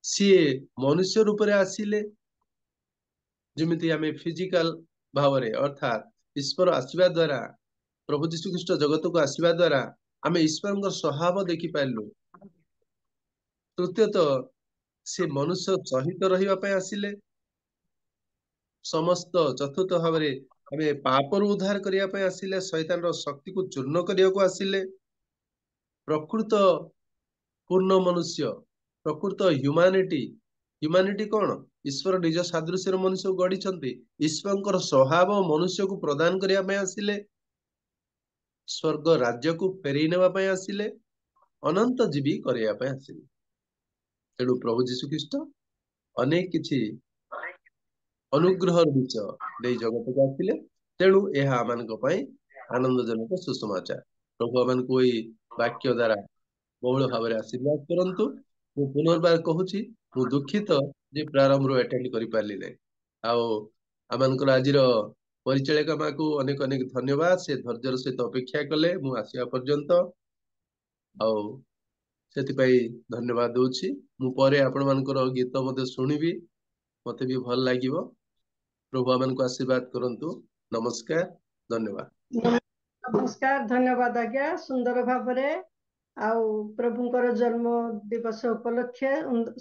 ସିଏ ମନୁଷ୍ୟ ରୂପରେ ଆସିଲେ, ଯେମିତି ଆମେ ଫିଜିକାଲ ଭାବରେ ଅର୍ଥାତ ଈଶ୍ୱର ଆସିବା ଦ୍ୱାରା, ପ୍ରଭୁ ଯୀଶୁ ଖ୍ରୀଷ୍ଟ ଜଗତକୁ ଆସିବା ଦ୍ୱାରା ଆମେ ଈଶ୍ୱରଙ୍କ ସ୍ୱଭାବ ଦେଖିପାରିଲୁ। ତୃତୀୟତଃ ସେ ମନୁଷ୍ୟ ସହିତ ରହିବା ପାଇଁ ଆସିଲେ। ସମସ୍ତ ଚତୁର୍ଥ ଭାବରେ ଆମେ ପାପରୁ ଉଦ୍ଧାର କରିବା ପାଇଁ ଆସିଲେ, ଶୈତାନର ଶକ୍ତିକୁ ଚୂର୍ଣ୍ଣ କରିବାକୁ ଆସିଲେ। ପ୍ରକୃତ ପୂର୍ଣ୍ଣ ମନୁଷ୍ୟ, ପ୍ରକୃତ ହ୍ୟୁମାନିଟି କଣ? ଈଶ୍ୱର ନିଜ ସାଦୃଶ୍ୟର ମନୁଷ୍ୟକୁ ଗଢିଛନ୍ତି। ଈଶ୍ୱରଙ୍କର ସ୍ୱଭାବ ମନୁଷ୍ୟକୁ ପ୍ରଦାନ କରିବା ପାଇଁ ଆସିଲେ, ସ୍ୱର୍ଗ ରାଜ୍ୟକୁ ଫେରେଇ ନେବା ପାଇଁ ଆସିଲେ, ଅନନ୍ତ ଜୀବୀ କରିବା ପାଇଁ ଆସିଲେ। ତେଣୁ ପ୍ରଭୁ ଯୀଶୁ ଖ୍ରୀଷ୍ଟ ଅନେକ କିଛି ଅନୁଗ୍ରହର ବିଷୟ ନେଇ ଜଗତକୁ ଆସିଲେ। ତେଣୁ ଏହା ଆମମାନଙ୍କ ପାଇଁ ଆନନ୍ଦଜନକ ସୁସମାଚାର। ପ୍ରଭୁ ଆମମାନଙ୍କୁ ଏଇ ବାକ୍ୟ ଦ୍ୱାରା ବହୁଳ ଭାବରେ ଆଶୀର୍ବାଦ କରନ୍ତୁ। ମୁଁ ପୁନର୍ବାର କହୁଛି, ମୁଁ ଦୁଃଖିତ ଯେ ପ୍ରାରମ୍ଭରୁ ଆଟେଣ୍ଡ କରିପାରିଲି ନାହିଁ। ଆଉ ଆମମାନଙ୍କର ଆଜିର ପରିଚାଳିକା ମାକୁ ଅନେକ ଅନେକ ଧନ୍ୟବାଦ। ସେ ଧୈର୍ଯ୍ୟର ସହିତ ଅପେକ୍ଷା କଲେ ମୁଁ ଆସିବା ପର୍ଯ୍ୟନ୍ତ, ଆଉ ସେଥିପାଇଁ ଧନ୍ୟବାଦ ଦଉଛି। ମୁଁ ପରେ ଆପଣମାନଙ୍କର ଗୀତ ମଧ୍ୟ ଶୁଣିବି, ମତେ ବି ଭଲ ଲାଗିବ। ପ୍ରଭୁ ଆମମାନଙ୍କୁ ଆଶୀର୍ବାଦ କରନ୍ତୁ। ନମସ୍କାର, ଧନ୍ୟବାଦ। ନମସ୍କାର, ଧନ୍ୟବାଦ ଆଜ୍ଞା। ସୁନ୍ଦର ଭାବରେ ଆଉ ପ୍ରଭୁଙ୍କର ଜନ୍ମ ଦିବସ ଉପଲକ୍ଷେ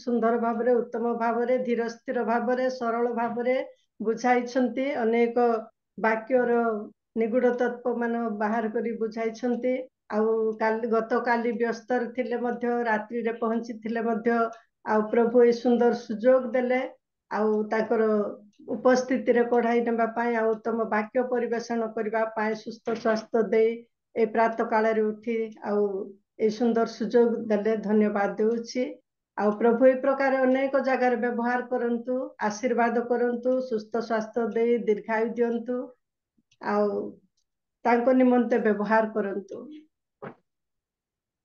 ସୁନ୍ଦର ଭାବରେ, ଉତ୍ତମ ଭାବରେ, ଧୀର ସ୍ଥିର ଭାବରେ, ସରଳ ଭାବରେ ବୁଝାଇଛନ୍ତି। ଅନେକ ବାକ୍ୟର ନିଗୁଡ ତତ୍ତ୍ୱ ମାନ ବାହାର କରି ବୁଝାଇଛନ୍ତି। ଆଉ ଗତକାଲି ବ୍ୟସ୍ତରେ ଥିଲେ ମଧ୍ୟ, ରାତ୍ରିରେ ପହଞ୍ଚିଥିଲେ ମଧ୍ୟ, ଆଉ ପ୍ରଭୁ ଏ ସୁନ୍ଦର ସୁଯୋଗ ଦେଲେ ଆଉ ତାଙ୍କର ଉପସ୍ଥିତିରେ କଢାଇ ନେବା ପାଇଁ, ଆଉ ଉତ୍ତମ ବାକ୍ୟ ପରିବେଷଣ କରିବା ପାଇଁ ସୁସ୍ଥ ସ୍ୱାସ୍ଥ୍ୟ ଦେଇ ଏ ପ୍ରାତ କାଳରେ ଉଠି ଆଉ ଏ ସୁନ୍ଦର ସୁଯୋଗ ଦେଲେ ଧନ୍ୟବାଦ ଦେଉଛି। ଆଉ ପ୍ରଭୁ ଏ ପ୍ରକାର ଅନେକ ଜାଗାରେ ବ୍ୟବହାର କରନ୍ତୁ, ଆଶୀର୍ବାଦ କରନ୍ତୁ, ସୁସ୍ଥ ସ୍ୱାସ୍ଥ୍ୟ ଦେଇ ଦୀର୍ଘାୟୁ ଦିଅନ୍ତୁ ଆଉ ତାଙ୍କ ନିମନ୍ତେ ବ୍ୟବହାର କରନ୍ତୁ।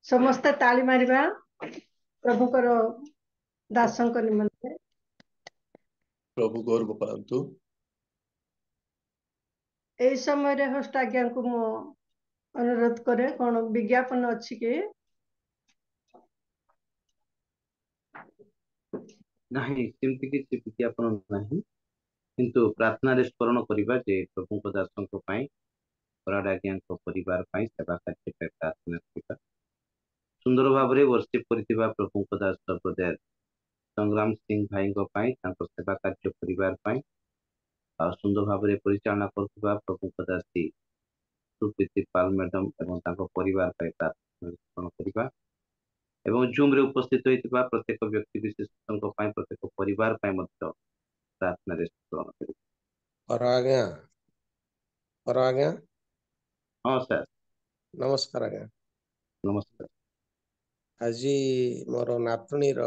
ସମସ୍ତେ ତାଳି ମାରିବା ପ୍ରଭୁଙ୍କର ଦାସଙ୍କ ନିମନ୍ତେ। ପ୍ରଭୁ ଗୌରବ ପାଆନ୍ତୁ। এই ସମୟରେ ହୋଷ୍ଟ ଆଜ୍ଞାଙ୍କୁ ମୁଁ ଅନୁରୋଧ କରେ, କଣ ବିଜ୍ଞାପନ ଅଛି କି? ନାହିଁ, ସେମିତି କିଛି ବିଜ୍ଞାପନ ନାହିଁ, କିନ୍ତୁ ପ୍ରାର୍ଥନାରେ ସ୍ମରଣ କରିବା ଯେ ପ୍ରଭୁଙ୍କ ଦାସଙ୍କ ପାଇଁ, ବରାଡ଼ ଆଜ୍ଞାଙ୍କ ପରିବାର ପାଇଁ, ସେବା କାର୍ଯ୍ୟ ପାଇଁ ପ୍ରାର୍ଥନା କରିବା। ସୁନ୍ଦର ଭାବରେ ବର୍ଷିପ କରିଥିବା ପ୍ରଭୁଙ୍କ ଦାସ ସର୍ବଦା ସଂଗ୍ରାମ ସିଂ ଭାଇଙ୍କ ପାଇଁ, ତାଙ୍କ ସେବା କାର୍ଯ୍ୟ ପରିବାର ପାଇଁ, ଆଉ ସୁନ୍ଦର ଭାବରେ ପରିଚାଳନା କରୁଥିବା ପ୍ରଭୁଙ୍କ ଦାସୀ ସୁପ୍ରୀତି ପାଲ ମ୍ୟାଡାମ ଏବଂ ତାଙ୍କ ପରିବାର ପାଇଁ ପ୍ରାର୍ଥନା ସ୍ମରଣ କରିବା। ଏବଂ ଜୁମ୍ ରେ ଉପସ୍ଥିତ ହୋଇଥିବା ପ୍ରତ୍ୟେକ ବ୍ୟକ୍ତି ବିଶେଷଙ୍କ ପାଇଁ, ପ୍ରତ୍ୟେକ ପରିବାର ପାଇଁ ମଧ୍ୟ ପ୍ରାର୍ଥନାରେ ସ୍ମରଣ କରିବା। ଆଜ୍ଞା। ହଁ ସାର୍, ନମସ୍କାର ଆଜ୍ଞା। ନମସ୍କାର। ଆଜି ମୋର ନାତୁଣୀର